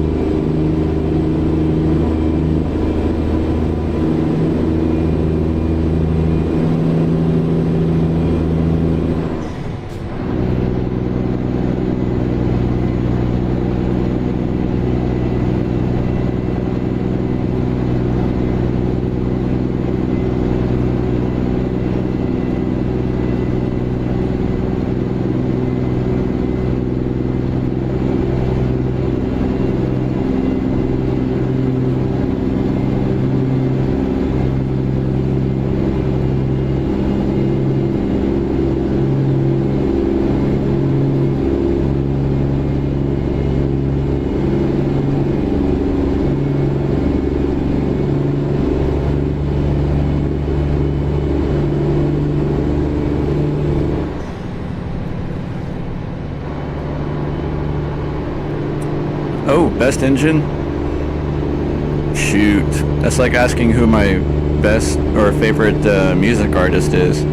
Best engine? Shoot. That's like asking who my best or favorite music artist is.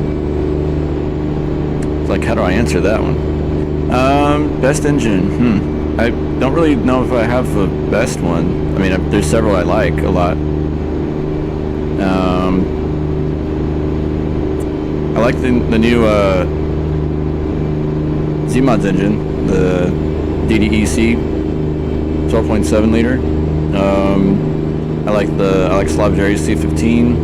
It's like, how do I answer that one? Best engine. I don't really know if I have a best one. I mean, there's several I like a lot. I like the new Z-Mods engine, the DDEC 12.7 liter. I like Slobjerry's C15.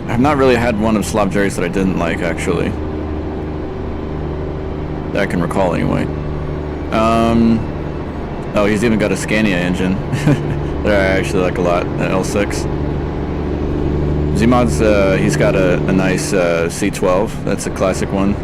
I've not really had one of Slobjerry's that I didn't like, actually. That I can recall, anyway. Oh, he's even got a Scania engine that I actually like a lot, an L6. Z-Mods, he's got a nice C12. That's a classic one.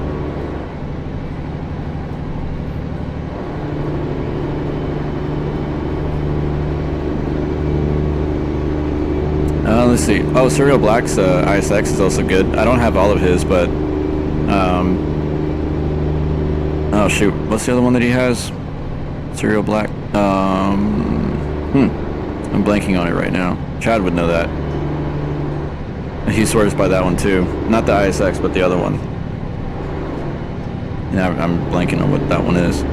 Let's see. Oh, Serial Black's ISX is also good. I don't have all of his, but... oh, shoot. What's the other one that he has? Serial Black? I'm blanking on it right now. Chad would know that. He swears by that one too. Not the ISX, but the other one. And I'm blanking on what that one is.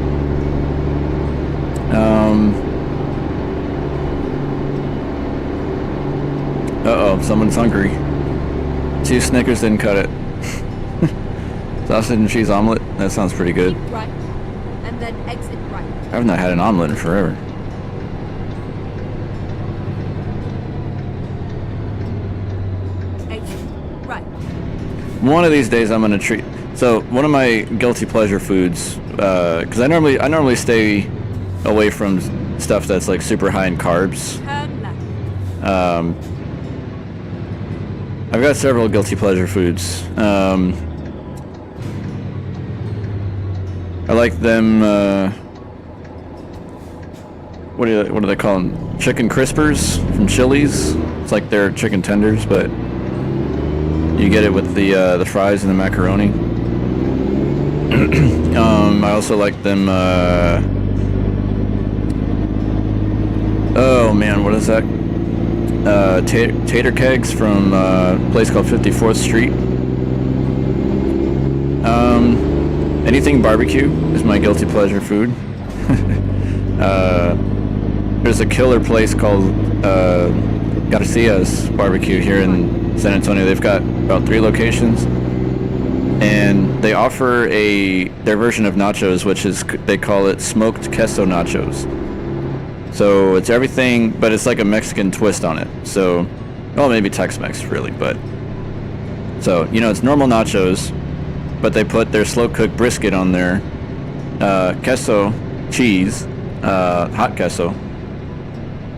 Uh-oh, someone's hungry. 2 Snickers didn't cut it. Sausage and cheese omelet? That sounds pretty good. Keep right, and then exit right. I've not had an omelet in forever. One of these days I'm gonna treat. So one of my guilty pleasure foods, because I normally stay away from stuff that's like super high in carbs. I've got several guilty pleasure foods. I like them. What do they call them? Chicken crispers from Chili's. It's like their chicken tenders, but you get it with the fries and the macaroni. I also like them. Oh man, what is that? Tater kegs from a place called 54th Street. Anything barbecue is my guilty pleasure food. There's a killer place called Garcia's barbecue here in San Antonio. They've got about 3 locations, and they offer their version of nachos, which is, they call it smoked queso nachos. So it's everything, but it's like a Mexican twist on it. So, well, maybe Tex-Mex really, but so, you know, it's normal nachos, but they put their slow-cooked brisket on there, queso, cheese, hot queso.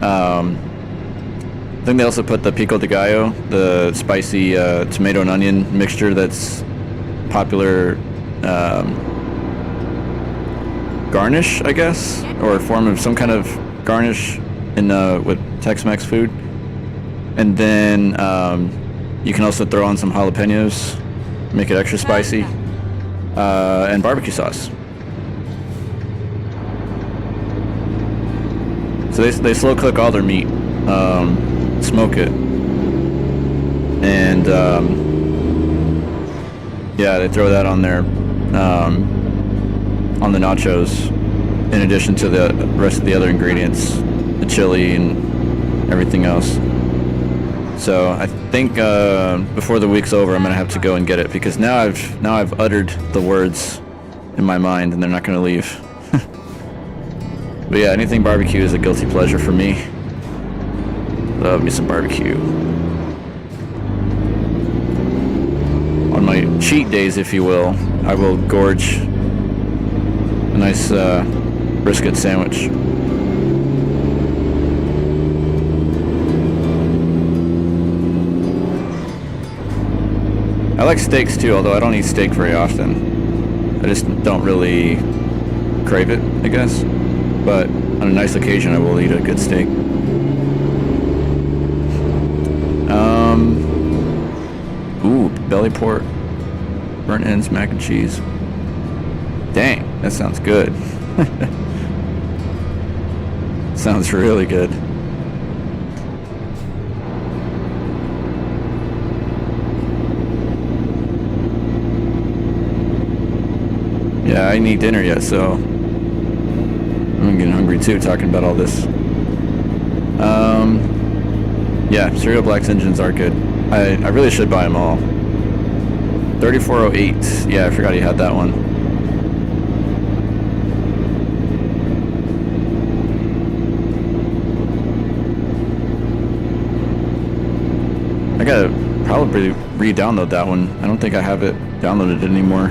I think they also put the pico de gallo, the spicy tomato and onion mixture that's popular garnish, I guess, or a form of some kind of garnish in with Tex-Mex food. And then you can also throw on some jalapenos, make it extra spicy, and barbecue sauce. So they slow cook all their meat, smoke it, and yeah, they throw that on there, on the nachos, in addition to the rest of the other ingredients, the chili and everything else. So I think before the week's over, I'm gonna have to go and get it, because now I've uttered the words in my mind, and they're not gonna leave. But yeah, anything barbecue is a guilty pleasure for me. Love me some barbecue. On my cheat days, if you will, I will gorge a nice brisket sandwich. I like steaks too, although I don't eat steak very often. I just don't really crave it, I guess. But on a nice occasion, I will eat a good steak. Ooh, belly pork, burnt ends, mac and cheese. Dang, that sounds good. Sounds really good. Yeah, I didn't eat dinner yet, so I'm getting hungry too, talking about all this. Yeah, Cereal Black's engines are good. I really should buy them all. 3408. Yeah, I forgot he had that one. I gotta probably re-download that one. I don't think I have it downloaded anymore.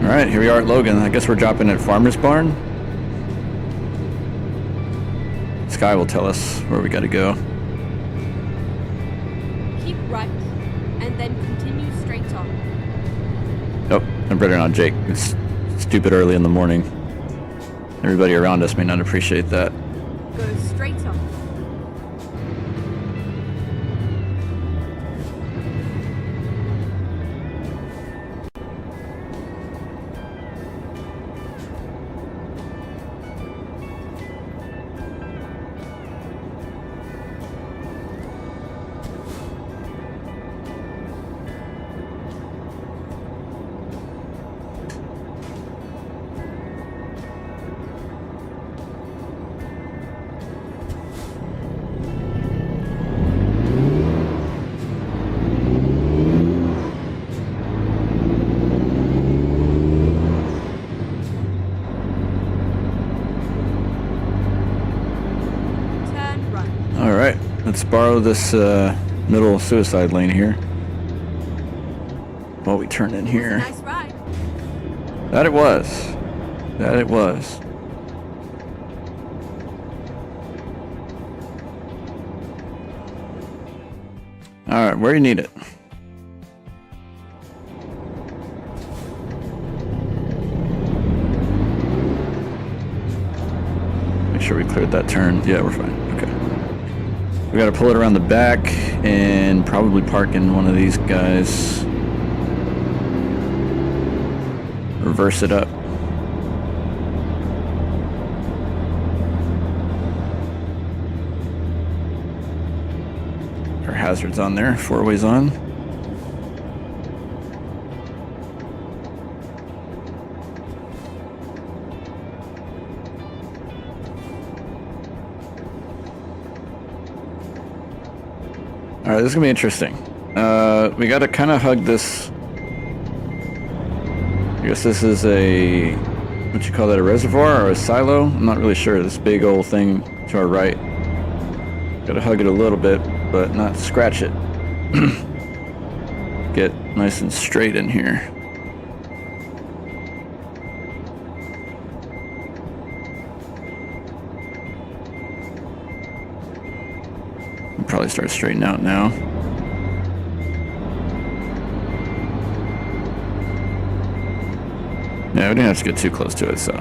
Alright, here we are at Logan. I guess we're dropping at Farmer's Barn. Sky will tell us where we gotta go. Keep right, and then continue straight on. Oh, I better not, Jake. It's stupid early in the morning. Everybody around us may not appreciate that. Go straight on. Let's borrow this middle suicide lane here while we turn in here. Nice ride. That it was. That it was. Alright, where you need it? Make sure we cleared that turn. Yeah, we're fine. Okay. We gotta pull it around the back and probably park in one of these guys. Reverse it up. Our hazards on there, 4-ways on. This is gonna be interesting. We gotta kind of hug this. I guess this is a, what you call that, a reservoir or a silo? I'm not really sure. This big old thing to our right. Gotta hug it a little bit, but not scratch it. Get nice and straight in here. We'll probably start straightening out now. Yeah, we didn't have to get too close to it, so.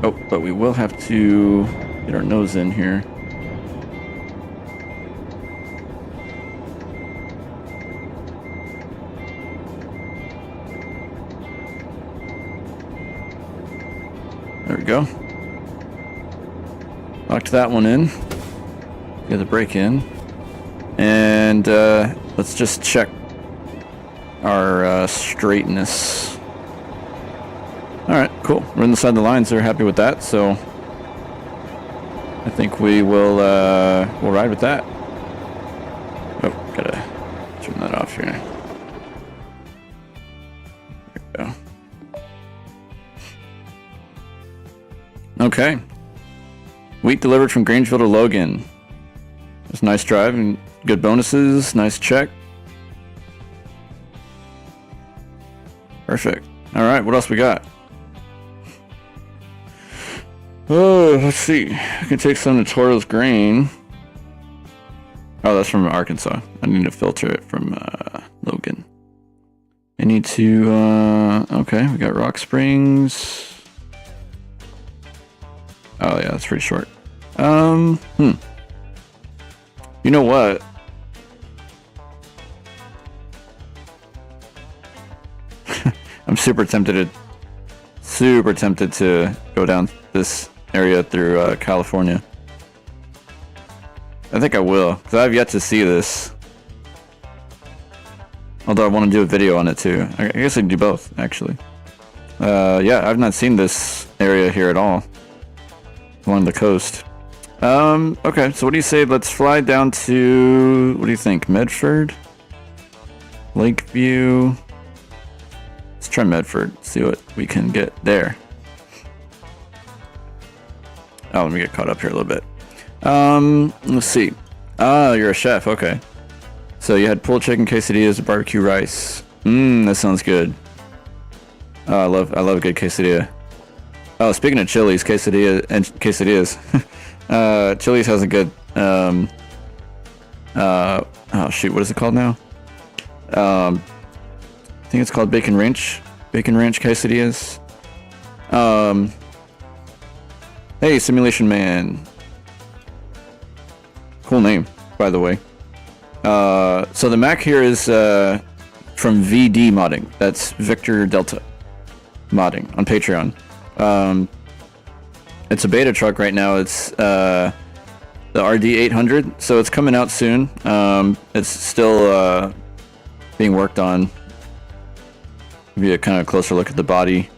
Oh, but we will have to get our nose in here. There we go. Locked that one in. Get the brake in. And let's just check our straightness. Alright, cool. We're inside the lines. They're happy with that, so I think we will we'll ride with that. Oh, gotta turn that off here. There we go. Okay. Wheat delivered from Grangeville to Logan. It's a nice drive and good bonuses. Nice check. Perfect. Alright, what else we got? Oh, let's see. I can take some Toro's grain. Oh, that's from Arkansas. I need to filter it from Logan. I need to, okay, we got Rock Springs. Oh yeah, that's pretty short. You know what? I'm super tempted to go down this area through California. I think I will, because I have yet to see this. Although I want to do a video on it too. I guess I can do both, actually. Yeah, I've not seen this area here at all. Along the coast. Okay, so what do you say? Let's fly down to, what do you think? Medford? Lakeview? Let's try Medford, see what we can get there. Oh, let me get caught up here a little bit. Let's see. Ah, you're a chef, okay. So you had pulled chicken quesadillas and barbecue rice. That sounds good. Oh, I love a good quesadilla. Oh, speaking of Chili's, quesadillas. Chili's has a good, oh shoot, what is it called now? I think it's called Bacon Ranch quesadillas. Hey, Simulation Man. Cool name, by the way. So the Mack here is from VD Modding. That's Victor Delta Modding on Patreon. It's a beta truck right now. It's the RD800, so it's coming out soon. It's still being worked on. Give you a kind of closer look at the body.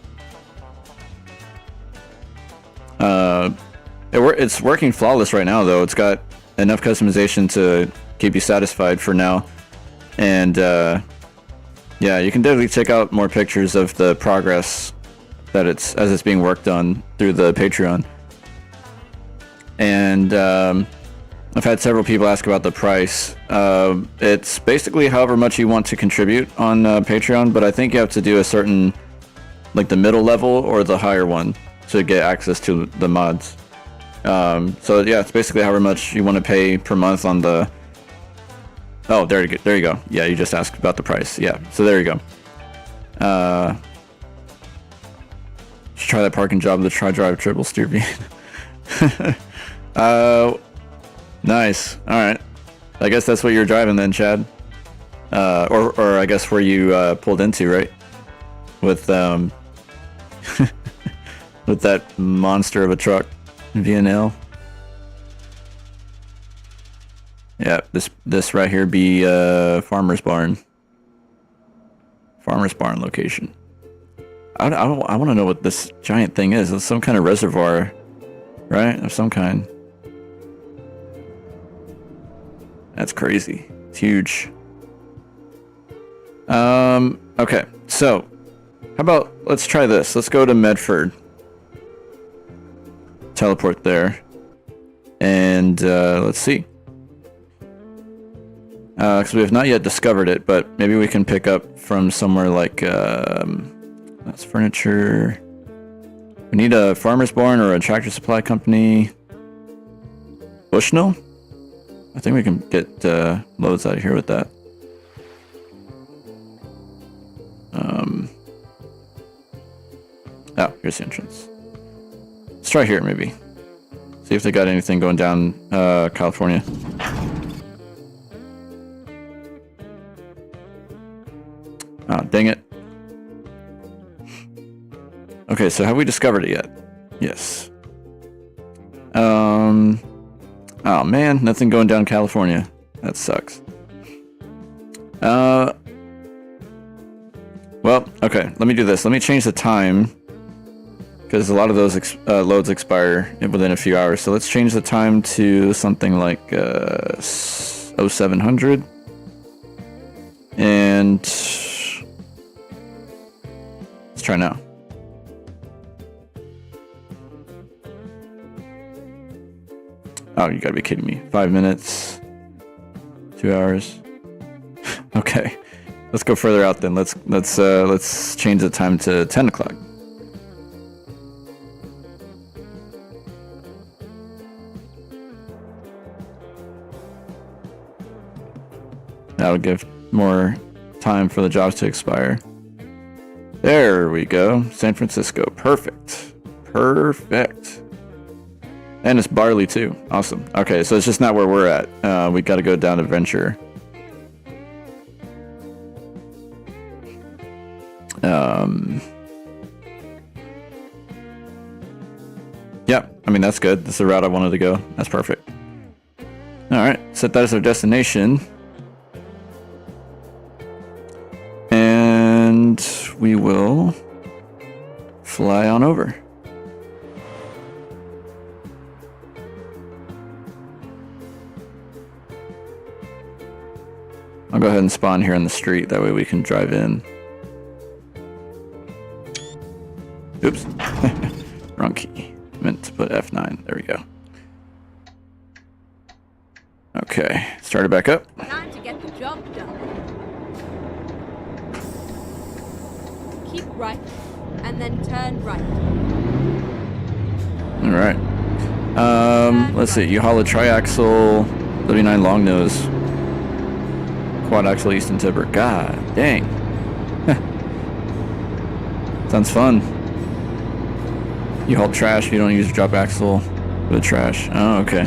It's working flawless right now, though. It's got enough customization to keep you satisfied for now. And yeah, you can definitely check out more pictures of the progress that as it's being worked on through the Patreon. And I've had several people ask about the price. It's basically however much you want to contribute on Patreon, but I think you have to do a certain, like the middle level or the higher one to get access to the mods. So yeah, it's basically however much you want to pay per month on the... Oh, there you go. Yeah, you just asked about the price. Yeah, so there you go. Just try that parking job with the tri-drive triple steer beam. Nice. All right. I guess that's what you're driving then, Chad. Or I guess where you pulled into, right? With with that monster of a truck, VNL. Yeah, this right here be Farmer's Barn. Farmer's Barn location. I want to know what this giant thing is. It's some kind of reservoir, right? Of some kind. That's crazy. It's huge. Okay, so how about let's try this. Let's go to Medford. Teleport there. And let's see. Because we have not yet discovered it, but maybe we can pick up from somewhere like that's furniture. We need a farmer's barn or a tractor supply company. Bushnell? I think we can get loads out of here with that. Oh, here's the entrance. Let's try here, maybe. See if they got anything going down California. Oh, dang it. Okay, so have we discovered it yet? Yes. Oh man, nothing going down California. That sucks. Well, okay, let me do this. Let me change the time. Because a lot of those loads expire within a few hours. So let's change the time to something like 0700. And let's try now. Oh, you gotta be kidding me. 5 minutes. 2 hours. Okay. Let's go further out then. Let's change the time to 10 o'clock. That'll give more time for the jobs to expire. There we go. San Francisco. Perfect. Perfect. And it's barley too. Awesome. Okay, so it's just not where we're at. We got to go down to Venture. Yeah, I mean, that's good. That's the route I wanted to go. That's perfect. All right, set that as our destination. And we will fly on over. I'll go ahead and spawn here in the street. That way we can drive in. Oops. Wrong key. Meant to put F9. There we go. Okay. Start it back up. Time to get the job done. Keep right, and then turn right. All right. Let's see. You haul a triaxle, W9 long nose, quad axle Easton tipper. God dang. Sounds fun. You haul trash. You don't use a drop axle with trash. Oh, okay.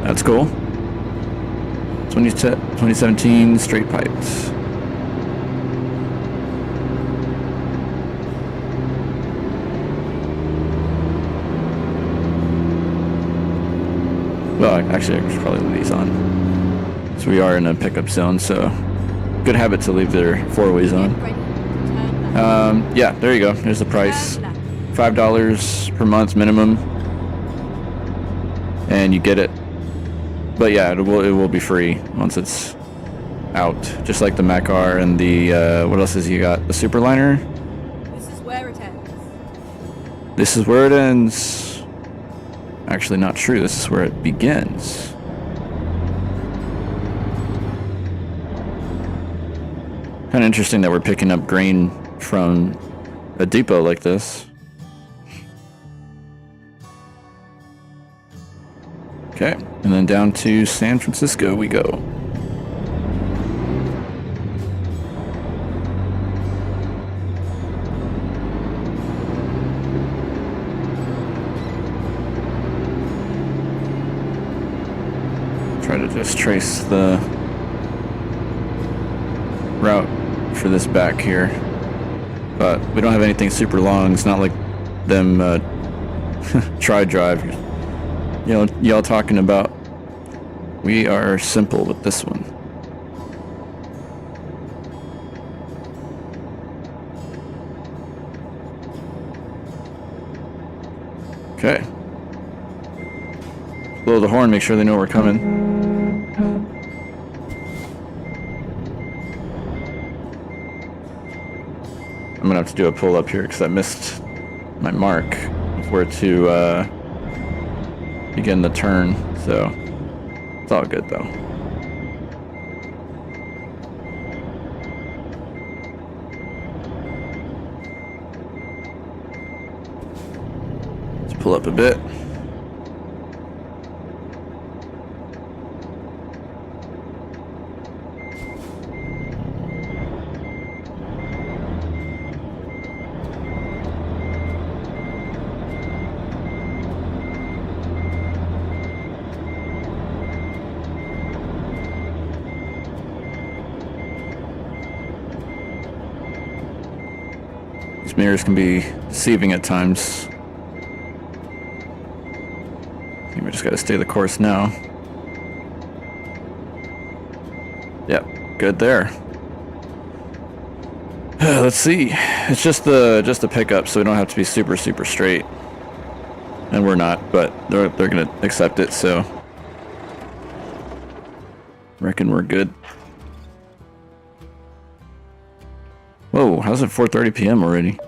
That's cool. 2017 straight pipes. Well, actually, I should probably leave these on. So we are in a pickup zone, so good habit to leave their four-ways on. Yeah, there you go. There's the price. $5 per month minimum, and you get it. But yeah, it will be free once it's out, just like the Mack R and the what else has you got? The Superliner. This is where it ends. This is where it ends. Actually, not true. This is where it begins. Kind of interesting that we're picking up grain from a depot like this. Okay, and then down to San Francisco we go. Try to just trace the route for this back here. But we don't have anything super long. It's not like them tri-drive. You know, y'all talking about. We are simple with this one. Okay. Blow the horn, make sure they know we're coming. I'm gonna have to do a pull up here because I missed my mark of where to begin the turn. So it's all good though. Let's pull up a bit. These mirrors can be deceiving at times. I think we just gotta stay the course now. Yep, good there. Let's see. It's just the pickup, so we don't have to be super straight. And we're not, but they're gonna accept it, so reckon we're good. Whoa, how's it 4:30 p.m. already?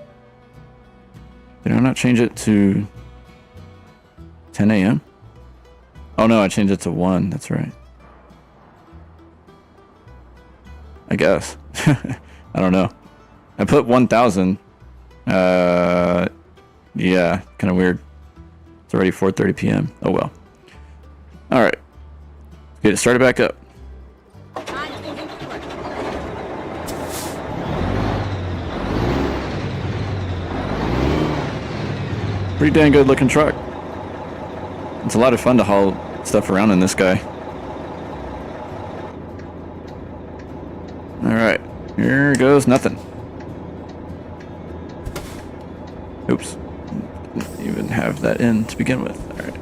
Did I not change it to 10 a.m.? Oh no, I changed it to 1, that's right. I guess. I don't know. I put 1,000. Yeah, kind of weird. It's already 4:30 p.m. Oh well. Alright. Get it started back up. Pretty dang good looking truck. It's a lot of fun to haul stuff around in this guy. Alright, here goes nothing. Oops. Didn't even have that in to begin with. Alright.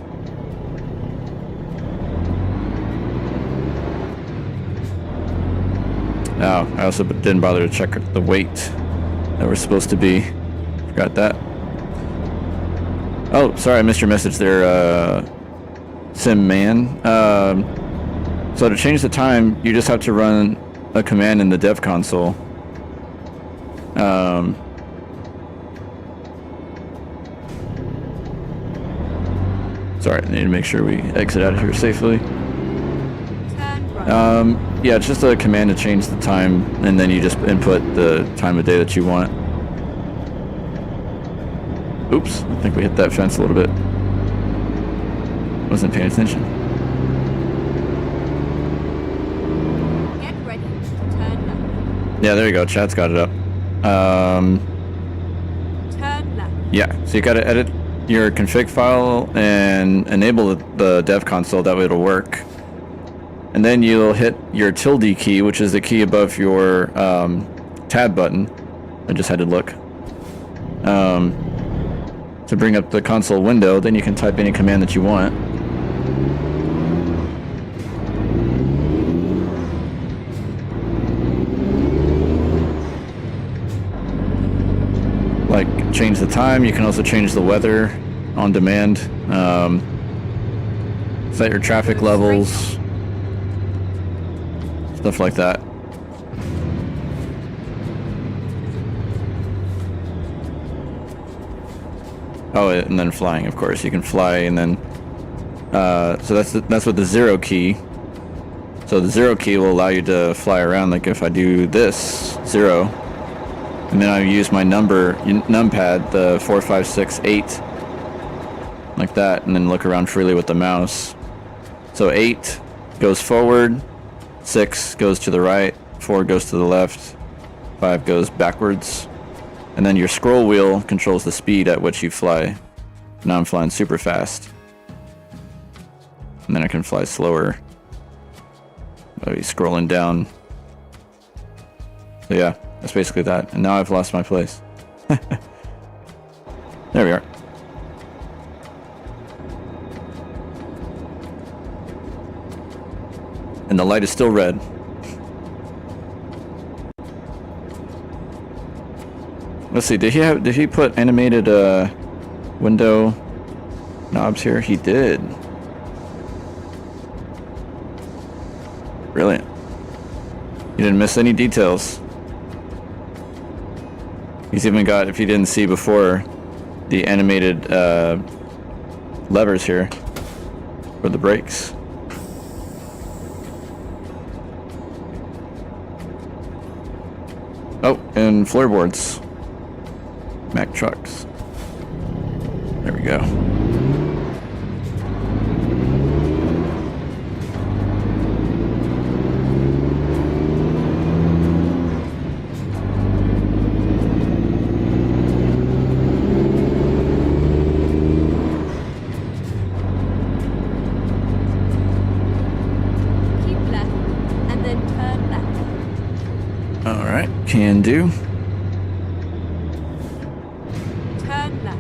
Oh, I also didn't bother to check the weight that we're supposed to be. Forgot that. Oh, sorry, I missed your message there, Sim Man. So to change the time, you just have to run a command in the dev console. Sorry, I need to make sure we exit out of here safely. Yeah, it's just a command to change the time, and then you just input the time of day that you want. Oops, I think we hit that fence a little bit. Wasn't paying attention. Get ready to turn left. Yeah, there you go. Chat's got it up. Turn left. Yeah, so you got to edit your config file and enable the dev console. That way it'll work. And then you'll hit your tilde key, which is the key above your tab button. I just had to look. To bring up the console window, then you can type any command that you want. Like change the time, you can also change the weather on demand. Set your traffic levels, stuff like that. Oh, and then flying, of course. You can fly, and then so that's with the 0 key. So the 0 key will allow you to fly around. Like if I do this 0, and then I use my numpad, the 4, 5, 6, 8, like that, and then look around freely with the mouse. So 8 goes forward, 6 goes to the right, 4 goes to the left, 5 goes backwards. And then your scroll wheel controls the speed at which you fly. Now I'm flying super fast. And then I can fly slower. I'll be scrolling down. So yeah, that's basically that. And now I've lost my place. There we are. And the light is still red. Let's see, did he put animated window knobs here? He did. Brilliant. You didn't miss any details. He's even got, if you didn't see before, the animated levers here for the brakes. Oh, and floorboards. Mack trucks. There we go. Keep left and then turn left. All right, can do. Turn left.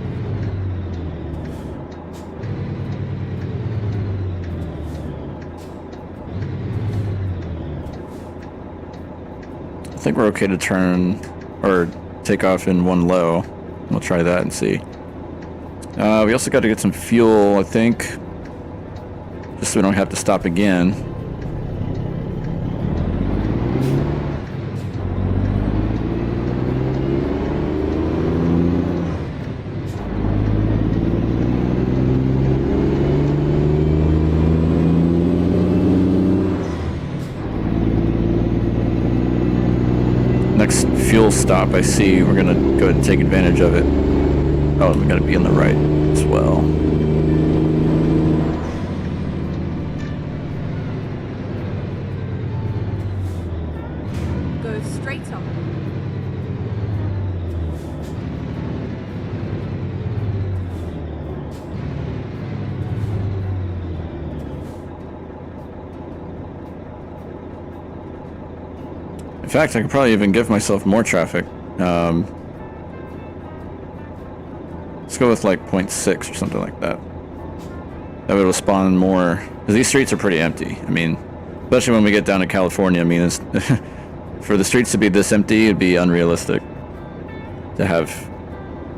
I think we're okay to turn or take off in one low. We'll try that and see. We also got to get some fuel, I think, just so we don't have to stop again. Next fuel stop I see, we're gonna go ahead and take advantage of it. Oh, and we gotta be on the right as well. Go straight on. In fact, I could probably even give myself more traffic. Let's go with like 0.6 or something like that. That would spawn more, because these streets are pretty empty. I mean, especially when we get down to California, I mean, it's for the streets to be this empty, it'd be unrealistic to have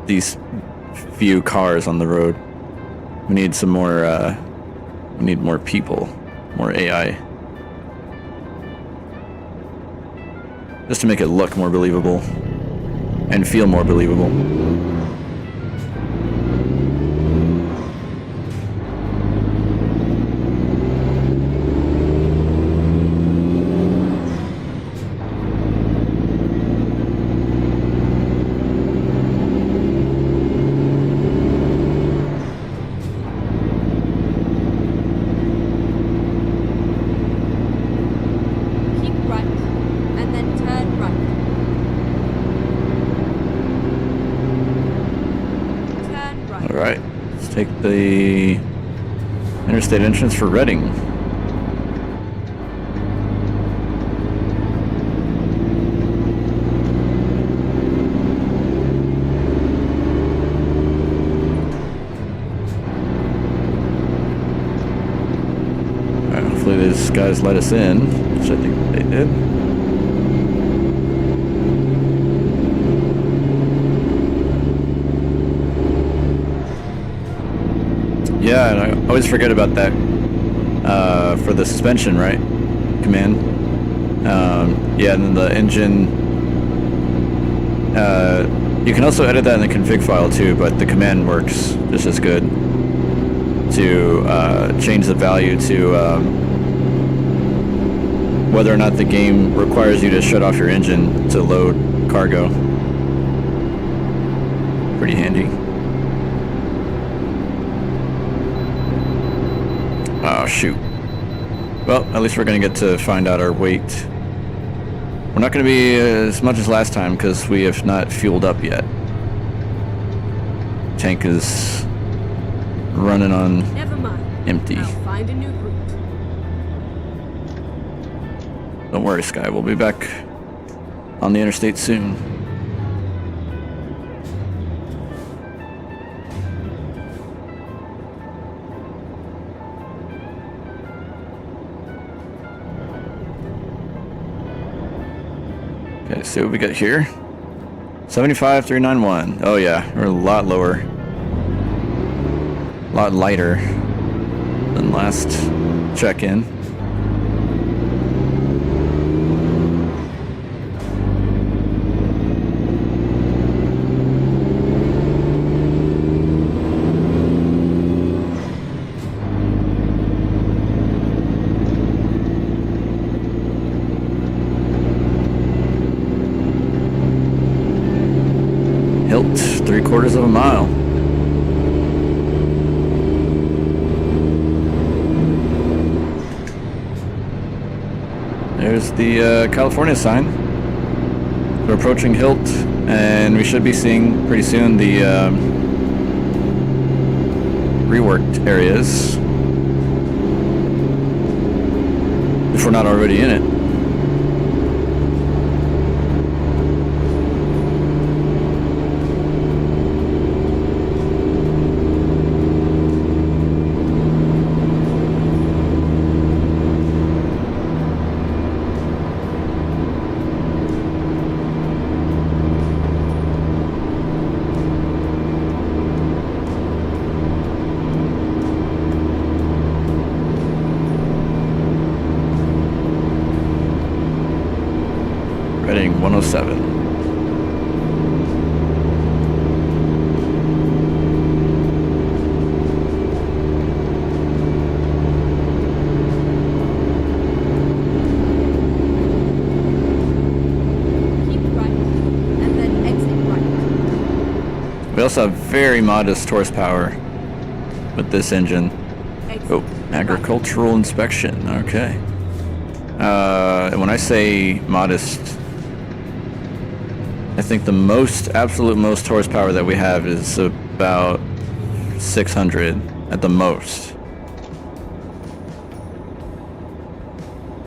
these few cars on the road. We need some more, we need more people, more AI. Just to make it look more believable and feel more believable. Take the interstate entrance for Reading. Alright, hopefully these guys let us in, which I think they did. Yeah, and I always forget about that for the suspension, right? Command. Yeah, and then the engine. You can also edit that in the config file too, but the command works just as good to change the value to whether or not the game requires you to shut off your engine to load cargo. Pretty handy. Oh, shoot. Well, at least we're going to get to find out our weight. We're not going to be as much as last time because we have not fueled up yet. Tank is running on Never mind. empty. I'll find a new route. Don't worry, Sky. We'll be back on the interstate soon. Okay, see what we got here. 75,391. Oh yeah, we're a lot lower. A lot lighter than last check-in. 3/4 of a mile. There's the California sign. We're approaching Hilt, and we should be seeing pretty soon the reworked areas, if we're not already in it. Reading 107. Keep right, and then exit right. We also have very modest horsepower with this engine. Exit Oh, agricultural inspection. Okay. And when I say modest, I think the absolute most horsepower that we have is about 600 at the most.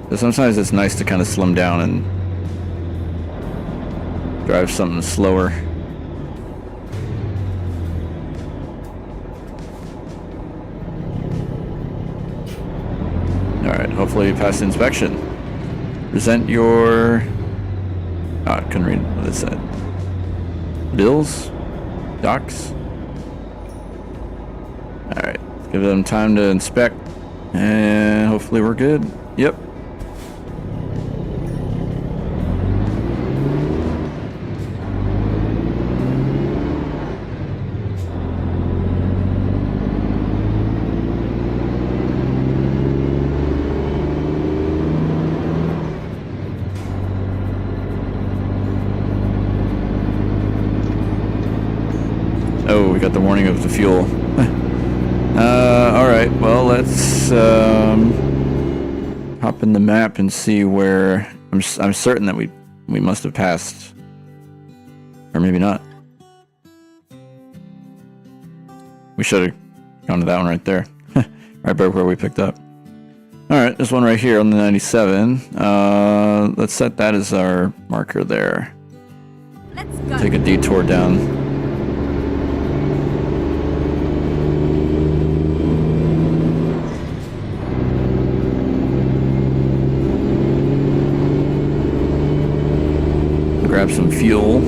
So sometimes it's nice to kind of slim down and drive something slower. Alright, hopefully you pass the inspection. Present your... Oh, I couldn't read what it said. Bills? Docs? Alright, give them time to inspect, and hopefully we're good. Yep. Oh, we got the warning of the fuel. Alright, well, let's hop in the map and see where... I'm certain that we must have passed. Or maybe not. We should have gone to that one right there. Right by where we picked up. Alright, this one right here on the 97. Let's set that as our marker there. Let's go. Take a detour down. Grab some fuel.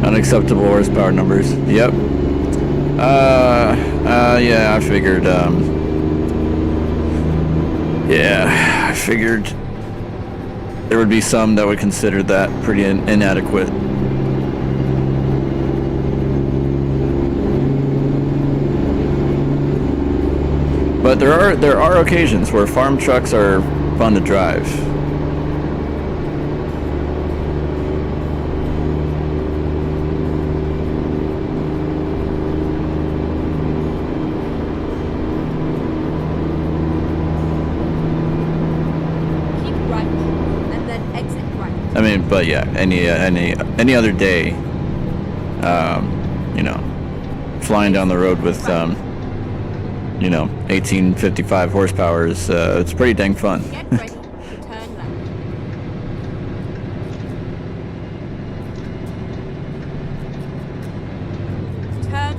Unacceptable horsepower numbers. Yep. Yeah, I figured, yeah, I figured there would be some that would consider that pretty inadequate. But there are occasions where farm trucks are fun to drive. I mean, but yeah, any other day, you know, flying down the road with, you know, 1855 horsepower is, it's pretty dang fun. Get ready to turn left. Turn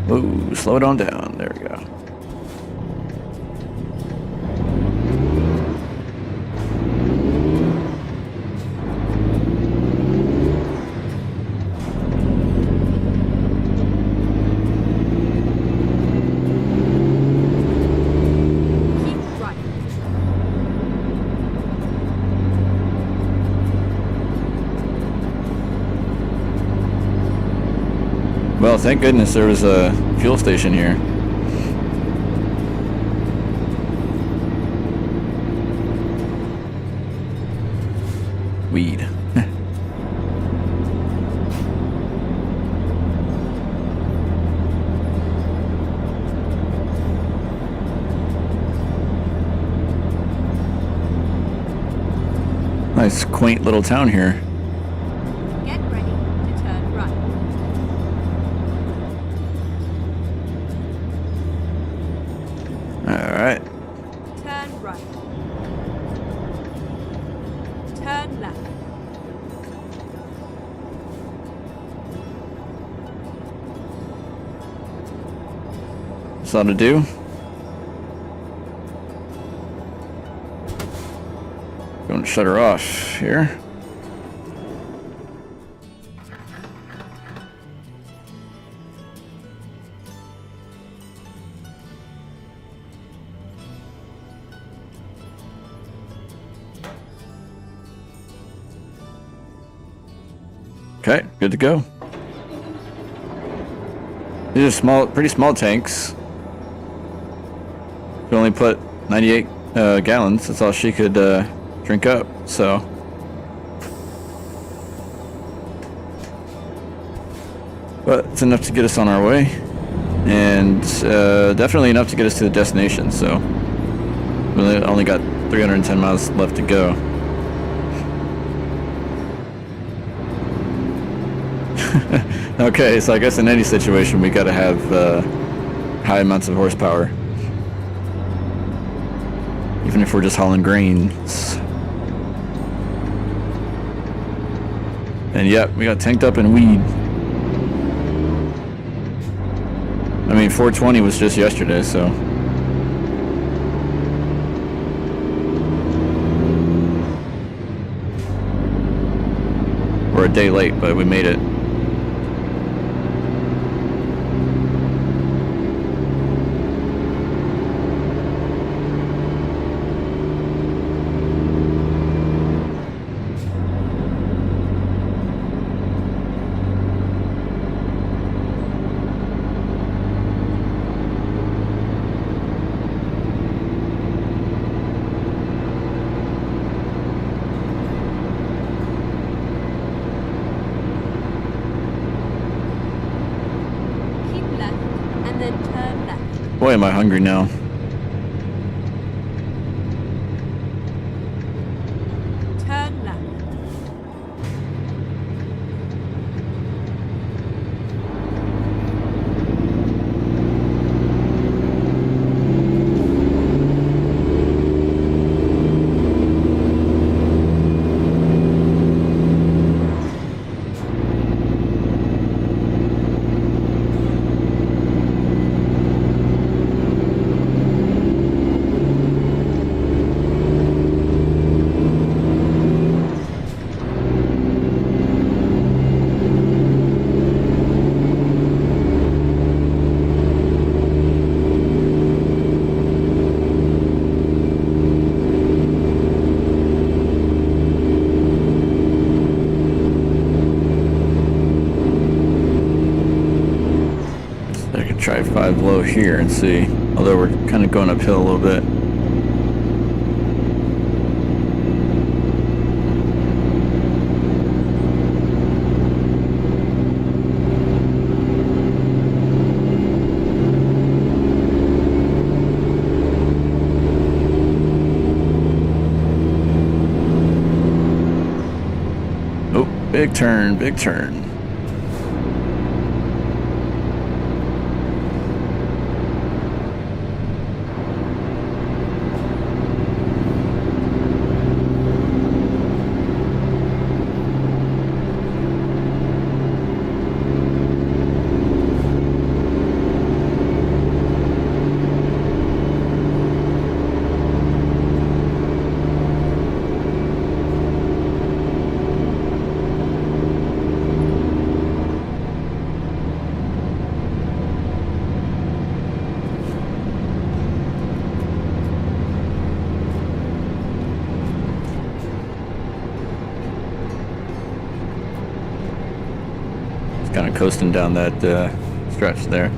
left. Ooh, slow it on down. There we go. thank goodness there was a fuel station here. Weed. Nice, quaint little town here. Get ready to turn right. Alright. Turn right. Turn left. Something to do. Going to shut her off here. Okay, good to go. These are small, pretty small tanks. She only put 98 gallons. That's all she could drink up. So, but it's enough to get us on our way, and definitely enough to get us to the destination. So, we only got 310 miles left to go. Okay, so I guess in any situation we gotta have high amounts of horsepower, even if we're just hauling grains. And yep, we got tanked up in weed. I mean, 420 was just yesterday, so. We're a day late, but we made it. Boy, am I hungry now. Turn left. Try 5 low here and see, although we're kind of going uphill a little bit. Oh, big turn, big turn. Kind of coasting down that stretch there.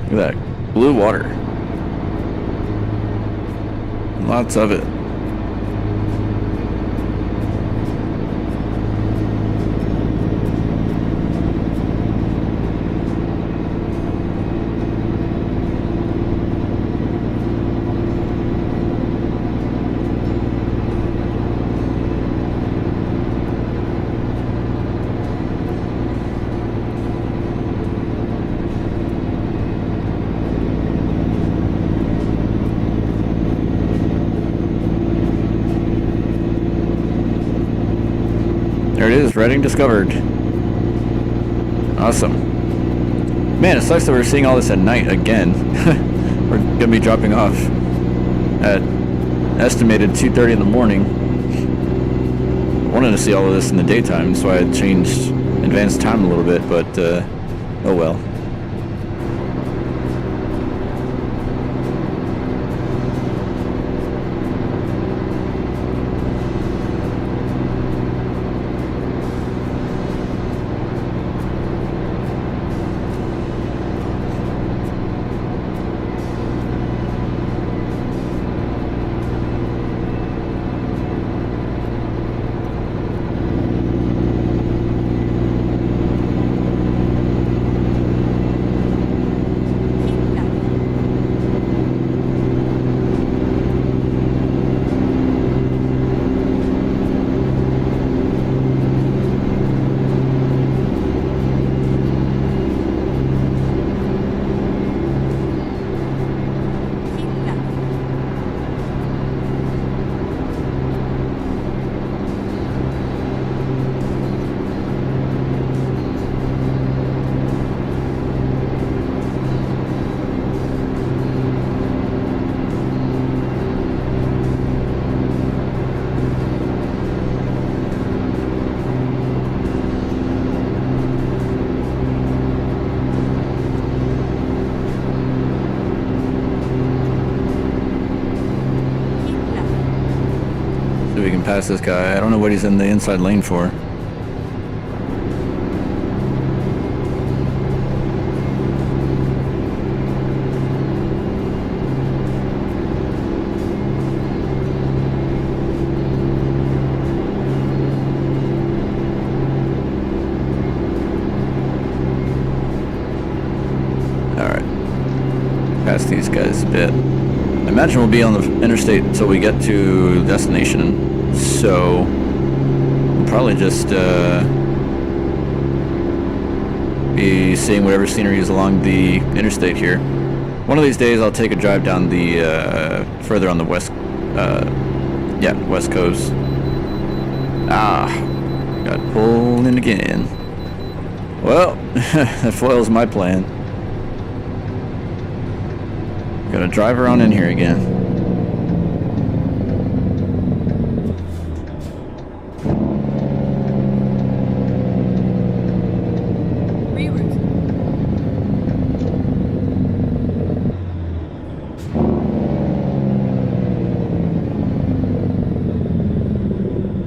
Look at that. Blue water. Lots of it. There it is, Reading discovered. Awesome. Man, it sucks that we're seeing all this at night again. We're gonna be dropping off at estimated 2:30 in the morning. I wanted to see all of this in the daytime, so I changed advanced time a little bit, but oh well. We can pass this guy. I don't know what he's in the inside lane for. Alright. Pass these guys a bit. I imagine we'll be on the interstate until we get to destination. So, we'll probably just be seeing whatever scenery is along the interstate here. One of these days I'll take a drive down the, further on the west coast. Got pulled in again. Well, that foils my plan. Gotta drive around in here again.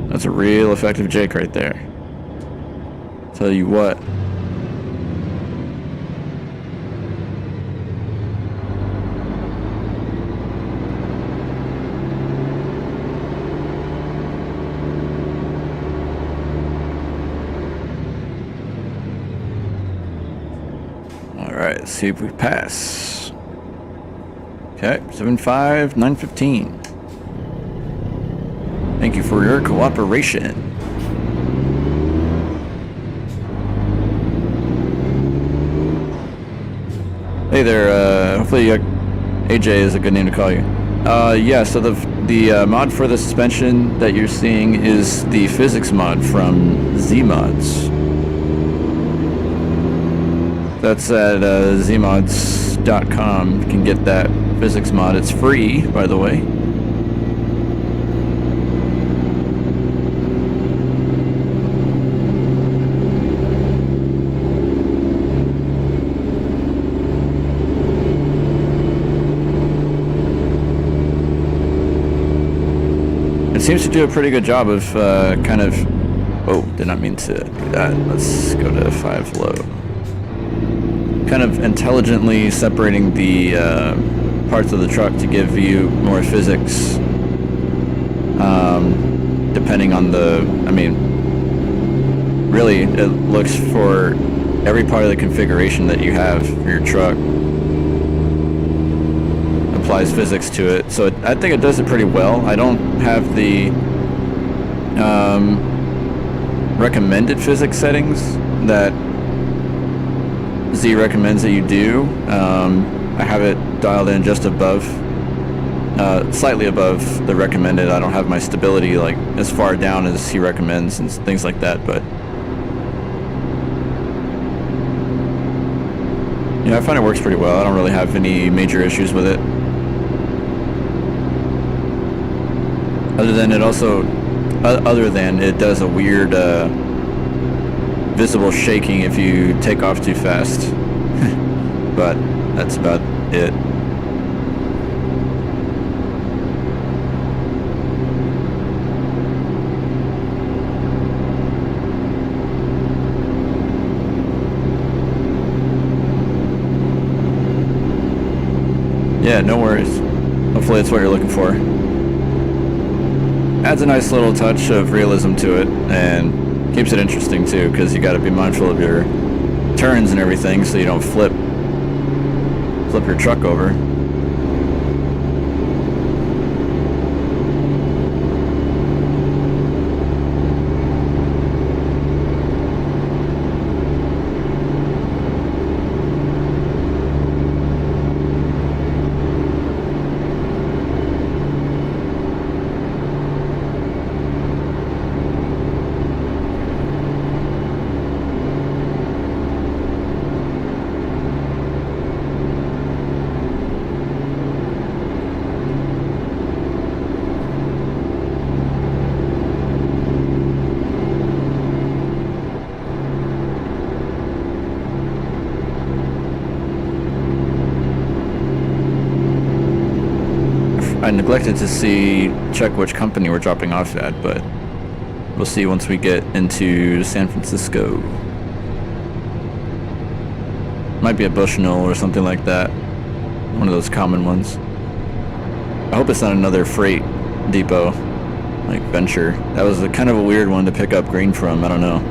That's a real effective Jake right there. Tell you what. Alright, let's see if we pass. Okay, 7.5, 9:15. Thank you for your cooperation. Hey there, hopefully AJ is a good name to call you. Yeah, so the mod for the suspension that you're seeing is the physics mod from ZMods. That's at zmods.com. You can get that physics mod. It's free, by the way. It seems to do a pretty good job of kind of... Oh, did not mean to do that. Let's go to 5 low. kind of intelligently separating the parts of the truck to give you more physics, depending on the, I mean, really it looks for every part of the configuration that you have for your truck, applies physics to it. So I think it does it pretty well. I don't have the recommended physics settings that Z recommends that you do. I have it dialed in just above, slightly above the recommended. I don't have my stability like as far down as he recommends and things like that, but yeah, I find it works pretty well. I don't really have any major issues with it. Other than it does a weird visible shaking if you take off too fast. But that's about it. Yeah, no worries. Hopefully it's what you're looking for. Adds a nice little touch of realism to it, and keeps it interesting too, because you got to be mindful of your turns and everything so you don't flip your truck over. I neglected to check which company we're dropping off at, but we'll see once we get into San Francisco. Might be a Bushnell or something like that. One of those common ones. I hope it's not another freight depot, like Venture. That was kind of a weird one to pick up green from, I don't know.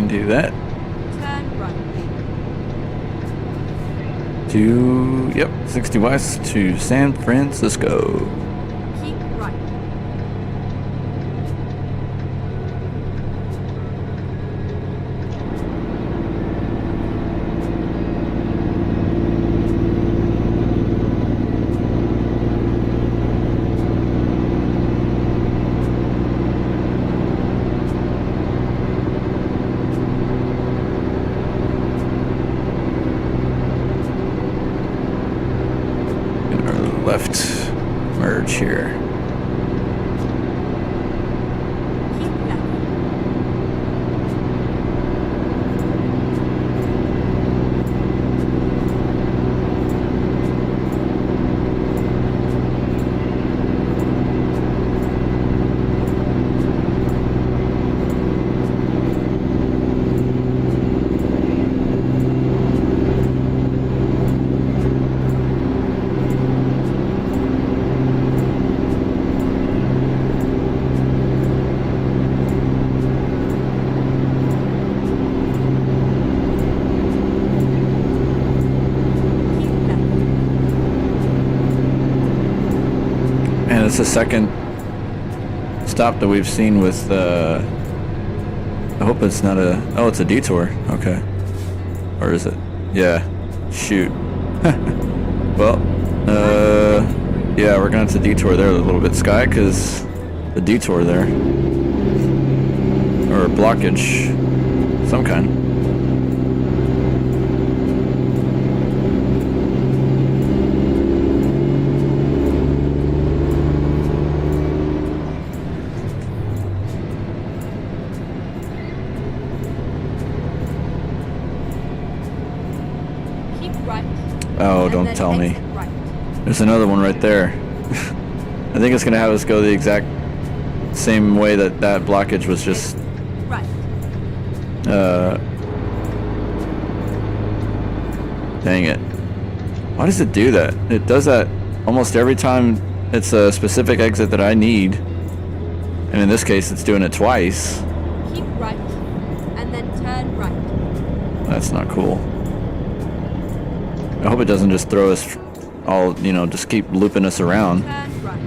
Do that. Turn right. To, yep, 60 west to San Francisco. Keep right. Left merge that's the second stop that we've seen with, I hope it's not a, oh, it's a detour. Okay. Or is it? Yeah. Shoot. Well, yeah, we're gonna have to detour there a little bit, Sky, because the detour there. Or blockage. Some kind. Oh, don't tell me. There's another one right there. I think it's going to have us go the exact same way that that blockage was just... Dang it. Why does it do that? It does that almost every time it's a specific exit that I need. And in this case, it's doing it twice. Keep right, and then turn right. That's not cool. I hope it doesn't just throw us all, you know, just keep looping us around. Turn right.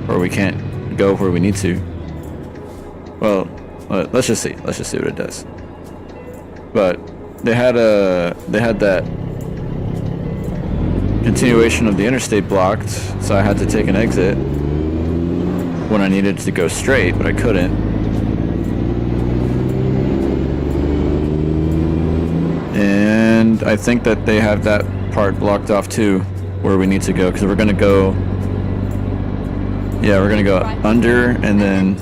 Or we can't go where we need to. Well, let's just see. Let's just see what it does. But they had that continuation of the interstate blocked, so I had to take an exit when I needed to go straight, but I couldn't. And I think that they have that part blocked off too, where we need to go, because we're gonna go. Yeah, we're gonna go under and then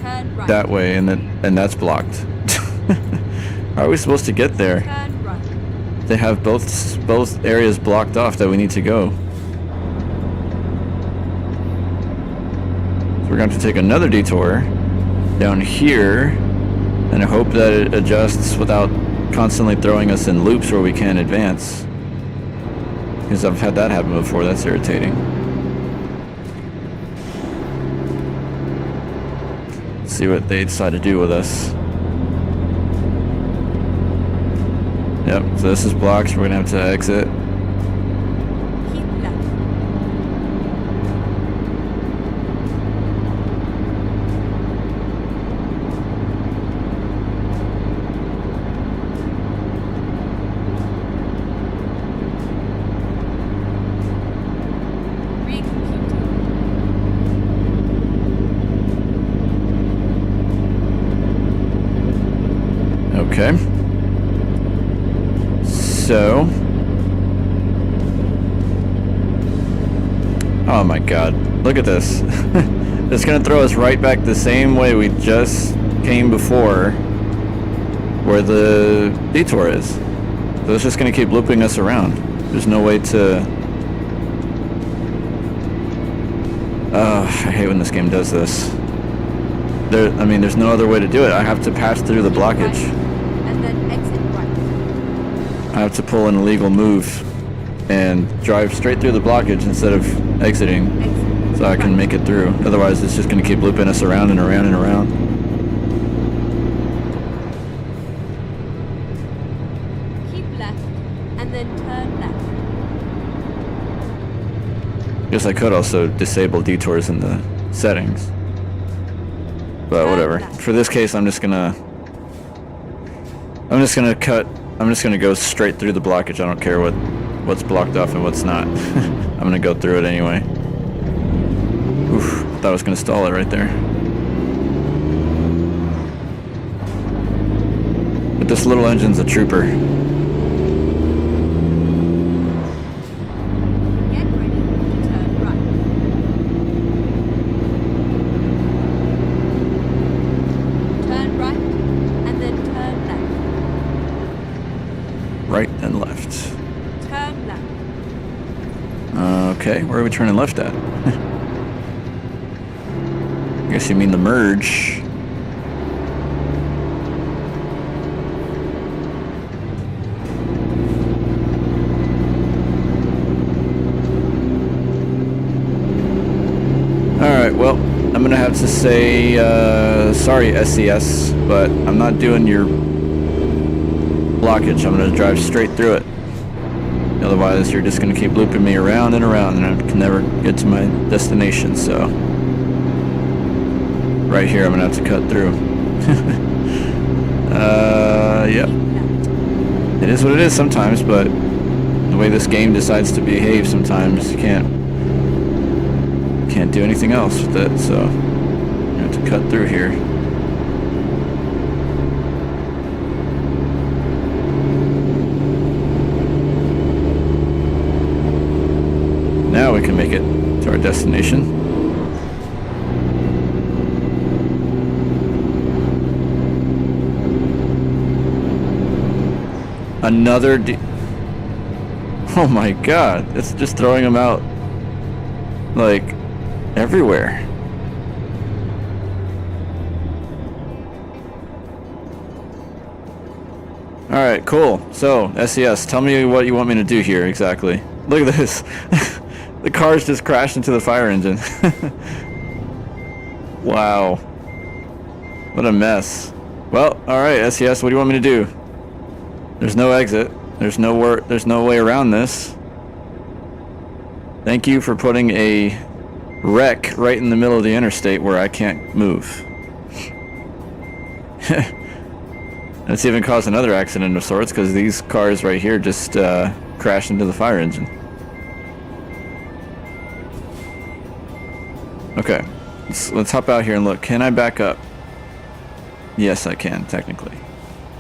that way, and that's blocked. How are we supposed to get there? They have both areas blocked off that we need to go. So we're going to have to take another detour down here, and I hope that it adjusts without constantly throwing us in loops where we can't advance. Because I've had that happen before. That's irritating. Let's see what they decide to do with us. Yep, so this is blocked, so we're gonna have to exit. Keep left. Recomputing. Okay. So, oh my god, look at this. It's gonna throw us right back the same way we just came before, where the detour is. So it's just gonna keep looping us around. There's no way to... I hate when this game does this. I mean, there's no other way to do it. I have to pass through the blockage. And then exit right. I have to pull an illegal move and drive straight through the blockage instead of exiting, so I can make it through. Otherwise, it's just going to keep looping us around and around and around. Keep left, and then turn left. Guess I could also disable detours in the settings. But whatever. For this case, I'm just gonna go straight through the blockage. I don't care what's blocked off and what's not. I'm gonna go through it anyway. Oof, I thought I was gonna stall it right there. But this little engine's a trooper. Get ready to turn right. Turn right, and then turn left. Right and left. Turn left. Okay, where are we turning left at? I guess you mean the merge. Alright, well, I'm gonna have to say, sorry SCS, but I'm not doing your blockage. I'm gonna drive straight through it. Otherwise, you're just gonna keep looping me around and around, and I can never get to my destination, so right here I'm gonna have to cut through. Yep. It is what it is sometimes, but the way this game decides to behave sometimes, you can't do anything else with it, so I have to cut through here. Now we can make it to our destination. Another oh my god, it's just throwing them out like everywhere. Alright, cool. So, SES, tell me what you want me to do here exactly. Look at this. The car's just crashed into the fire engine. Wow. What a mess. Well, alright, SES, what do you want me to do? There's no exit. There's no way around this. Thank you for putting a wreck right in the middle of the interstate where I can't move. It's even caused another accident of sorts because these cars right here just crashed into the fire engine. Okay, let's hop out here and look. Can I back up? Yes, I can, technically.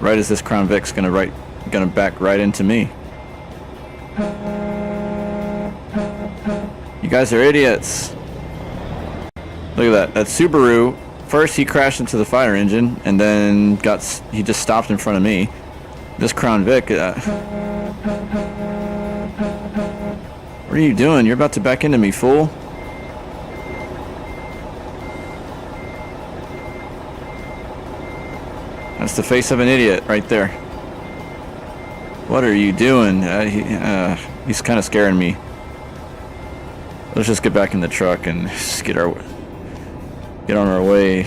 Right as this Crown Vic's gonna back right into me. You guys are idiots. Look at that. That Subaru, first he crashed into the fire engine, and then he just stopped in front of me. This Crown Vic, what are you doing? You're about to back into me, fool. That's the face of an idiot right there. What are you doing? He's kind of scaring me. Let's just get back in the truck and just get on our way.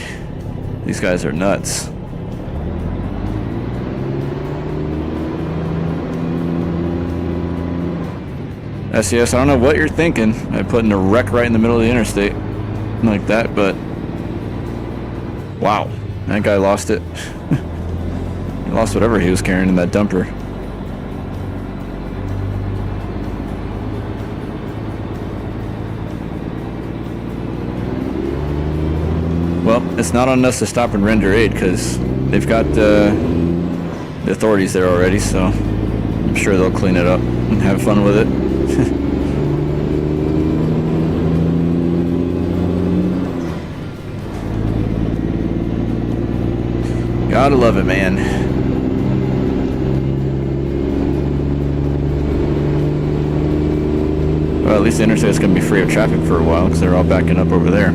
These guys are nuts. SES, I don't know what you're thinking by putting a wreck right in the middle of the interstate like that, but wow, that guy lost it. He lost whatever he was carrying in that dumper. Well, it's not on us to stop and render aid because they've got the authorities there already, so I'm sure they'll clean it up and have fun with it. Gotta love it, man. Well, at least the interstate's gonna be free of traffic for a while because they're all backing up over there.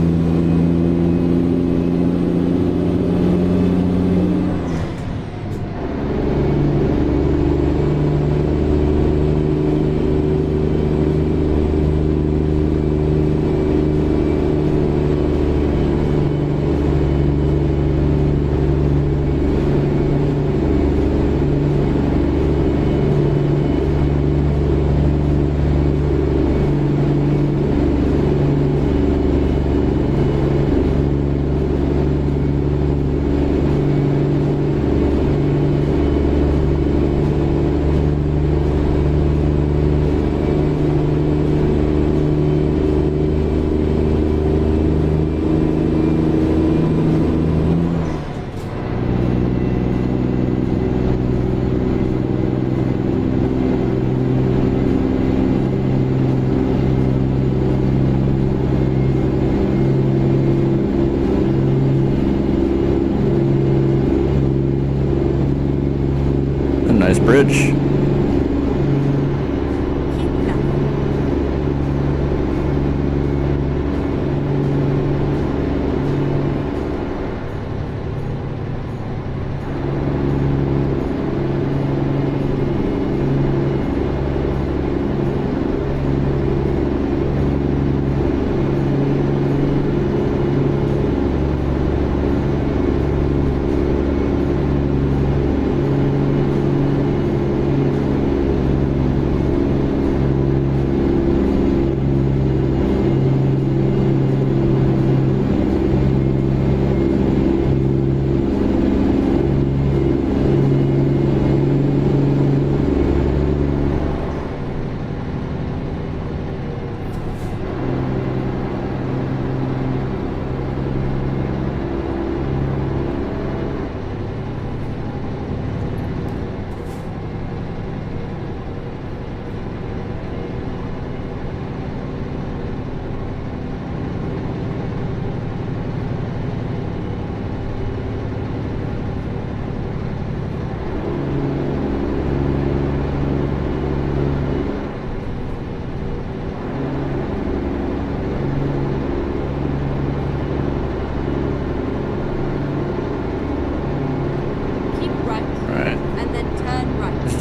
Nice bridge.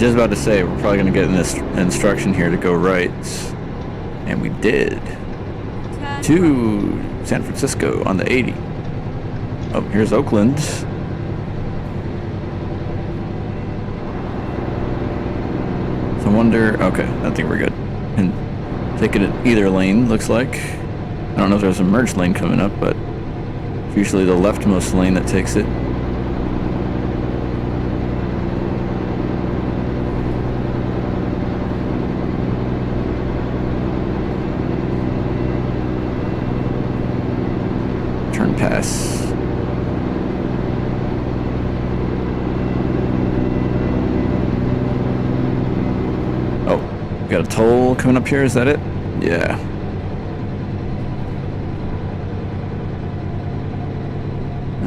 just about to say, we're probably going to get this instruction here to go right. And we did. To San Francisco on the 80. Oh, here's Oakland. So I wonder... Okay, I think we're good. And take it at either lane, looks like. I don't know if there's a merge lane coming up, but it's usually the leftmost lane that takes it. Turn pass. Oh, we got a toll coming up here, is that it? Yeah.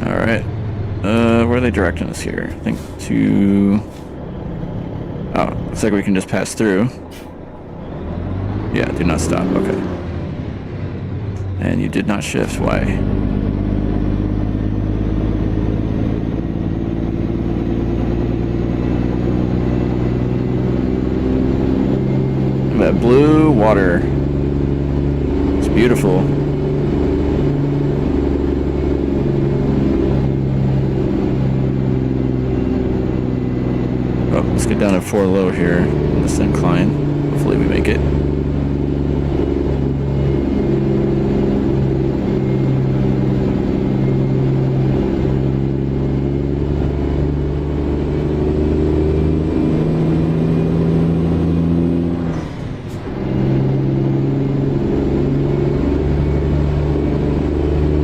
Alright. Where are they directing us here? I think to... Oh, looks like we can just pass through. Yeah, do not stop, okay. And you did not shift, why? That blue water. It's beautiful. Oh, let's get down at 4 low here in this incline. Hopefully we make it.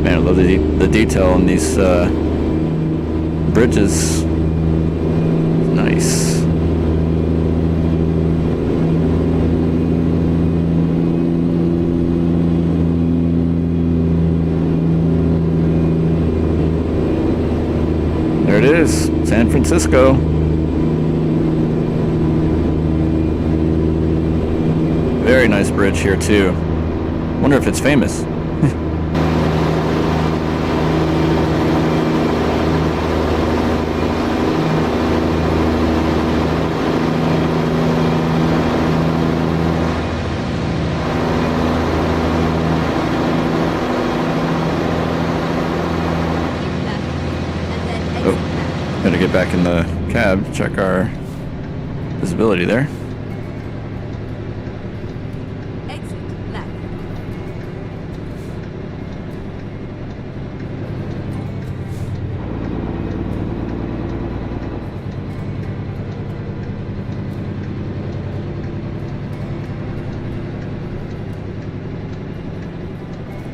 Man, I love the detail on these bridges. Nice. There it is, San Francisco. Very nice bridge here too. Wonder if it's famous. Gotta get back in the cab, check our visibility there. Exit left.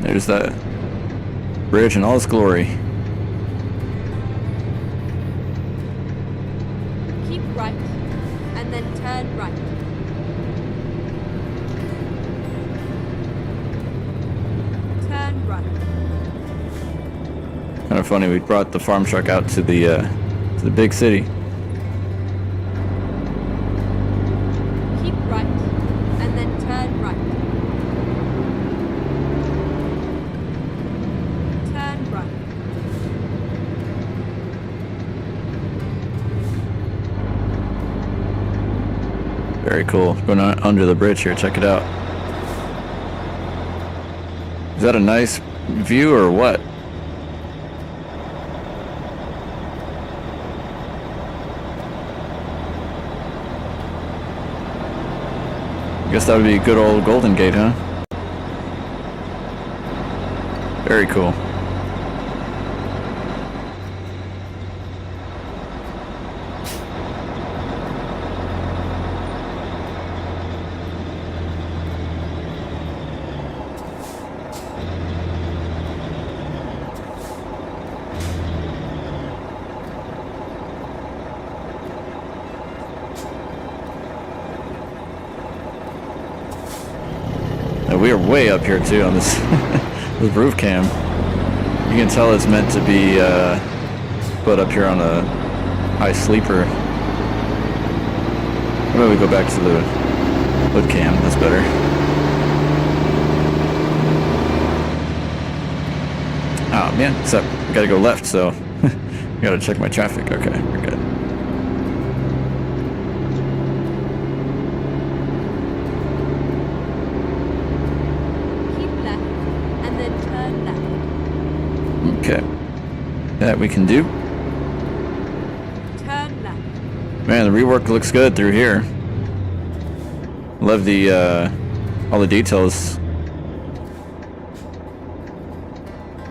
There's that bridge in all its glory. Keep right, and then turn right. Turn right. Kind of funny, we brought the farm truck out to the big city. Keep right, and then turn right. Turn right. Very cool. Going on under the bridge here, check it out. Is that a nice view or what? I guess that would be a good old Golden Gate, huh? Very cool. We are way up here too on this this roof cam. You can tell it's meant to be put up here on a high sleeper. How about we go back to the hood cam? That's better. Oh man, except I gotta go left, so I gotta check my traffic. Okay, we're good. Okay. That we can do. Turn left. Man, the rework looks good through here. Love the, all the details.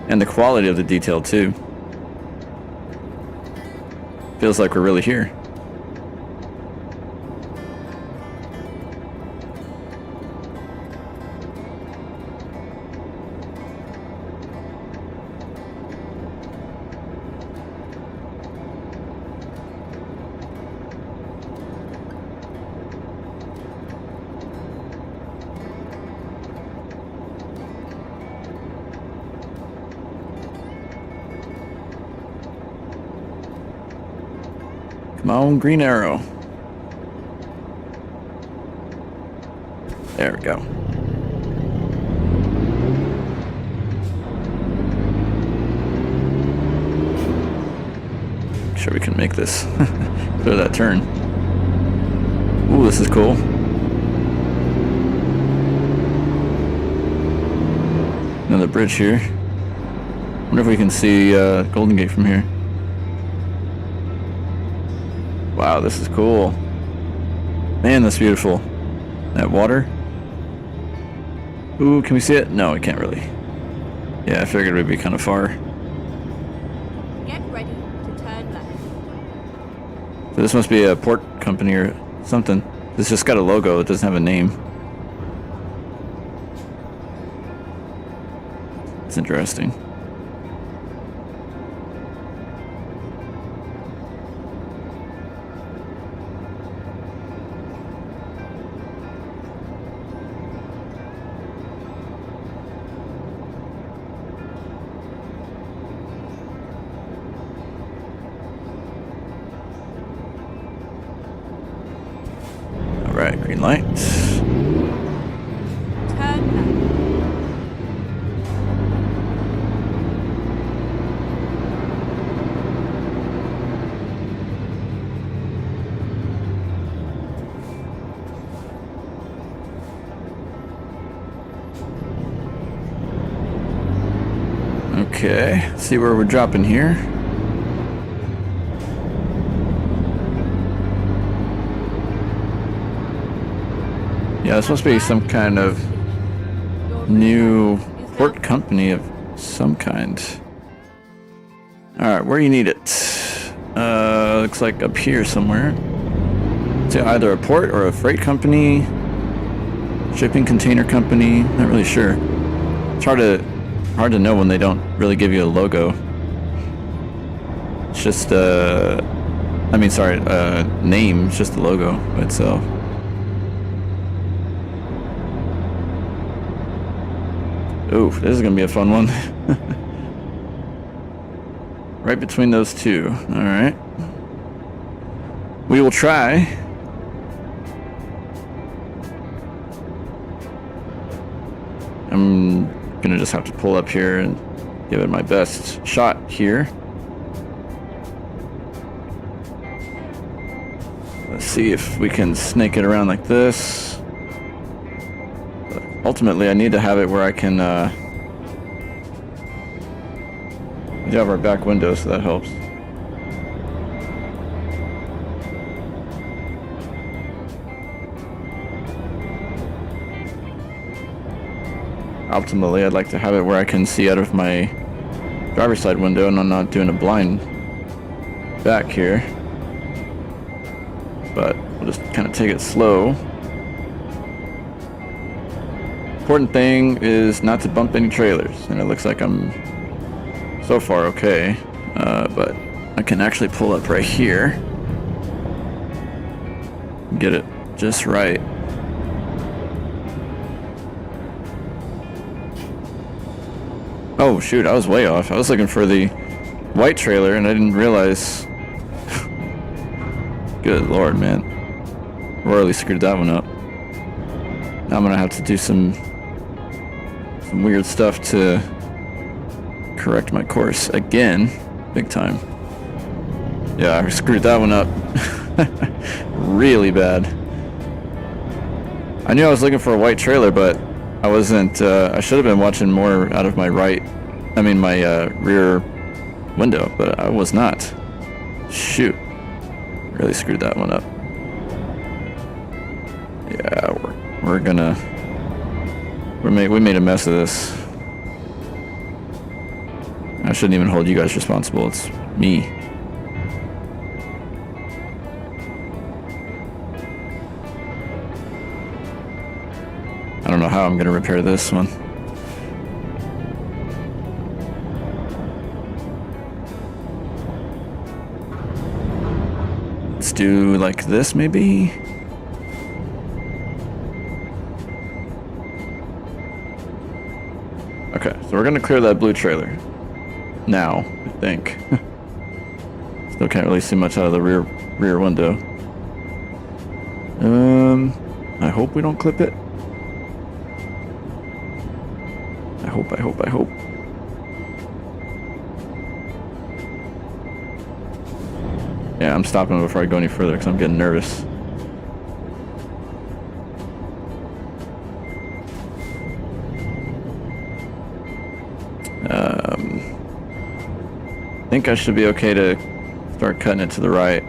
And the quality of the detail, too. Feels like we're really here. Come on, green arrow. There we go. Sure we can make this. Clear that turn. Ooh, this is cool. Another bridge here. Wonder if we can see Golden Gate from here. Wow, this is cool. Man, that's beautiful. That water. Ooh, can we see it? No, we can't really. Yeah, I figured we'd be kind of far. Get ready to turn left. So this must be a port company or something. It's just got a logo. It doesn't have a name. It's interesting. Alright, green light. Turn left. Okay, let's see where we're dropping here. Yeah, this must be some kind of new port company of some kind. Alright, where you need it? Looks like up here somewhere. It's either a port or a freight company, shipping container company, not really sure. It's hard to know when they don't really give you a logo. It's just name, it's just the logo itself. Ooh, this is gonna be a fun one. Right between those two. Alright. We will try. I'm gonna just have to pull up here and give it my best shot here. Let's see if we can snake it around like this. Ultimately, I need to have it where I can, we have our back window, so that helps. Ultimately, I'd like to have it where I can see out of my driver's side window and I'm not doing a blind back here. But we'll just kind of take it slow. Important thing is not to bump any trailers, and it looks like I'm so far okay, but I can actually pull up right here, get it just right. Oh shoot, I was way off. I was looking for the white trailer and I didn't realize. Good lord, man. Royally screwed that one up. Now I'm gonna have to do some weird stuff to correct my course again. Big time. Yeah, I screwed that one up. Really bad. I knew I was looking for a white trailer, but I wasn't, I should have been watching more out of my right I mean my rear window, but I was not. Shoot. Really screwed that one up. Yeah, we're gonna... we made a mess of this. I shouldn't even hold you guys responsible. It's me. I don't know how I'm gonna repair this one. Let's do like this, maybe? Okay, so we're gonna clear that blue trailer. Now, I think. Still can't really see much out of the rear window. I hope we don't clip it. I hope. Yeah, I'm stopping before I go any further because I'm getting nervous. I think I should be okay to start cutting it to the right.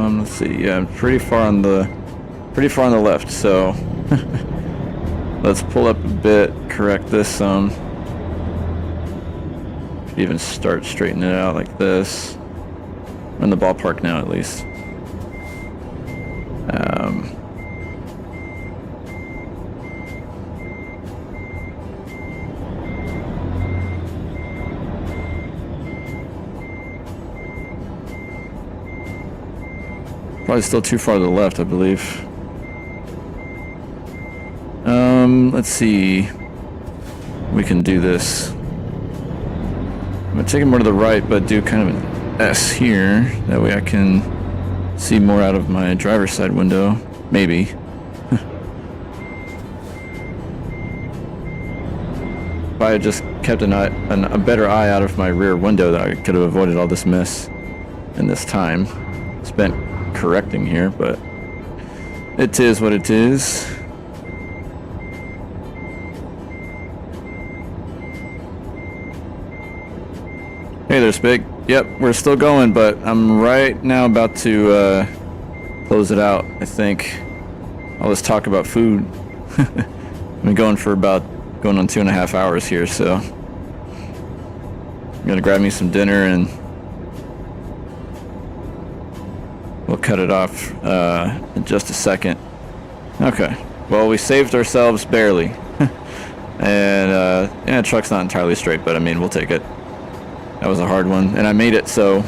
Let's see. Yeah, I'm pretty far on the left. So let's pull up a bit, correct this some. Could even start straightening it out like this. We're in the ballpark now, at least. Probably still too far to the left, I believe. Let's see. We can do this. I'm gonna take it more to the right, but do kind of an S here. That way I can see more out of my driver's side window. Maybe. If I had just kept a better eye out of my rear window, that I could have avoided all this mess in this time spent correcting here, but it is what it is. Hey there, Spig. Yep, we're still going, but I'm right now about to close it out, I think. All this talk about food. I've been going on 2.5 hours here, so I'm gonna grab me some dinner and we'll cut it off in just a second. Okay, well, we saved ourselves barely. And yeah, the truck's not entirely straight, but I mean, we'll take it. That was a hard one, and I made it, so...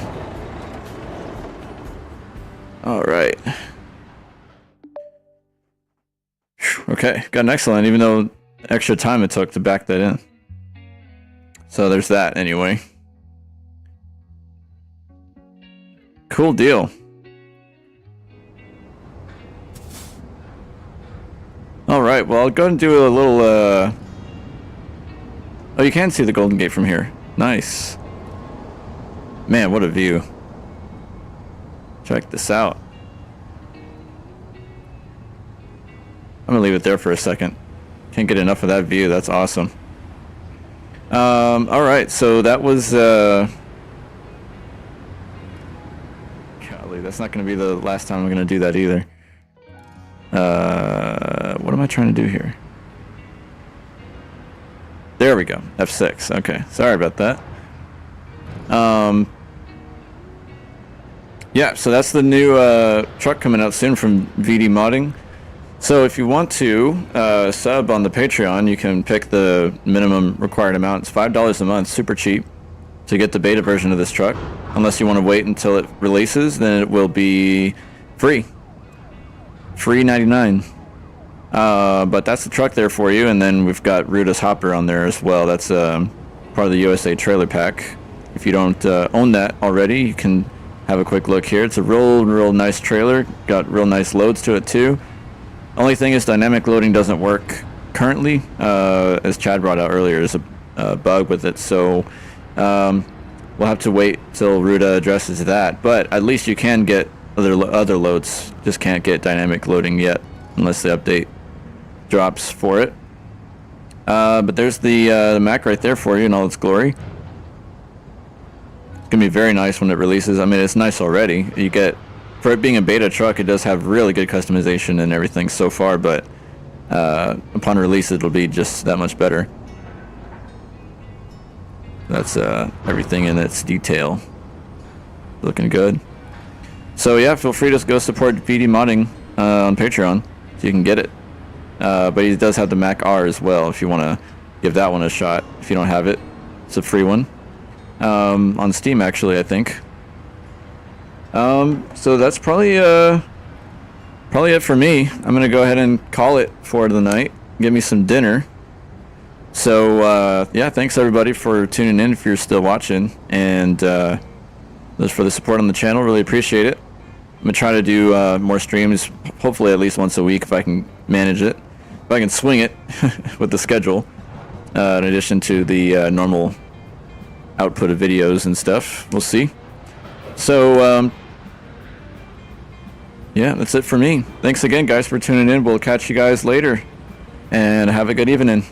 Alright. Okay, got an excellent, even though extra time it took to back that in. So there's that, anyway. Cool deal. Alright, well, I'll go and do a little, Oh, you can see the Golden Gate from here. Nice. Man, what a view. Check this out. I'm gonna leave it there for a second. Can't get enough of that view. That's awesome. Alright, so that was, golly, that's not gonna be the last time I'm gonna do that either. What am I trying to do here? There we go. F6. Okay. Sorry about that. Yeah, so that's the new truck coming out soon from VD Modding. So if you want to sub on the Patreon, you can pick the minimum required amount. It's $5 a month, super cheap, to get the beta version of this truck. Unless you want to wait until it releases, then it will be free. Free 99. But that's the truck there for you, and then we've got Ruta's Hopper on there as well. That's part of the USA trailer pack. If you don't own that already, you can have a quick look here. It's a real nice trailer. Got real nice loads to it too. Only thing is dynamic loading doesn't work currently, as Chad brought out earlier. There's a bug with it. So we'll have to wait till Ruda addresses that. But at least you can get other loads. Just can't get dynamic loading yet unless the update drops for it. But there's the Mack right there for you in all its glory. It's gonna be very nice when it releases. I mean, it's nice already. You get, for it being a beta truck, it does have really good customization and everything so far, but upon release it'll be just that much better. That's everything in its detail. Looking good. So yeah, feel free to go support PD Modding on Patreon so you can get it. But he does have the Mack R as well if you want to give that one a shot. If you don't have it, it's a free one. On Steam actually, I think. So that's probably it for me. I'm gonna go ahead and call it for the night. Get me some dinner. So yeah, thanks everybody for tuning in if you're still watching, and those for the support on the channel. Really appreciate it. I'm gonna try to do more streams, hopefully at least once a week if I can manage it, if I can swing it with the schedule. In addition to the normal output of videos and stuff, we'll see. So yeah, that's it for me. Thanks again, guys, for tuning in. We'll catch you guys later, and have a good evening.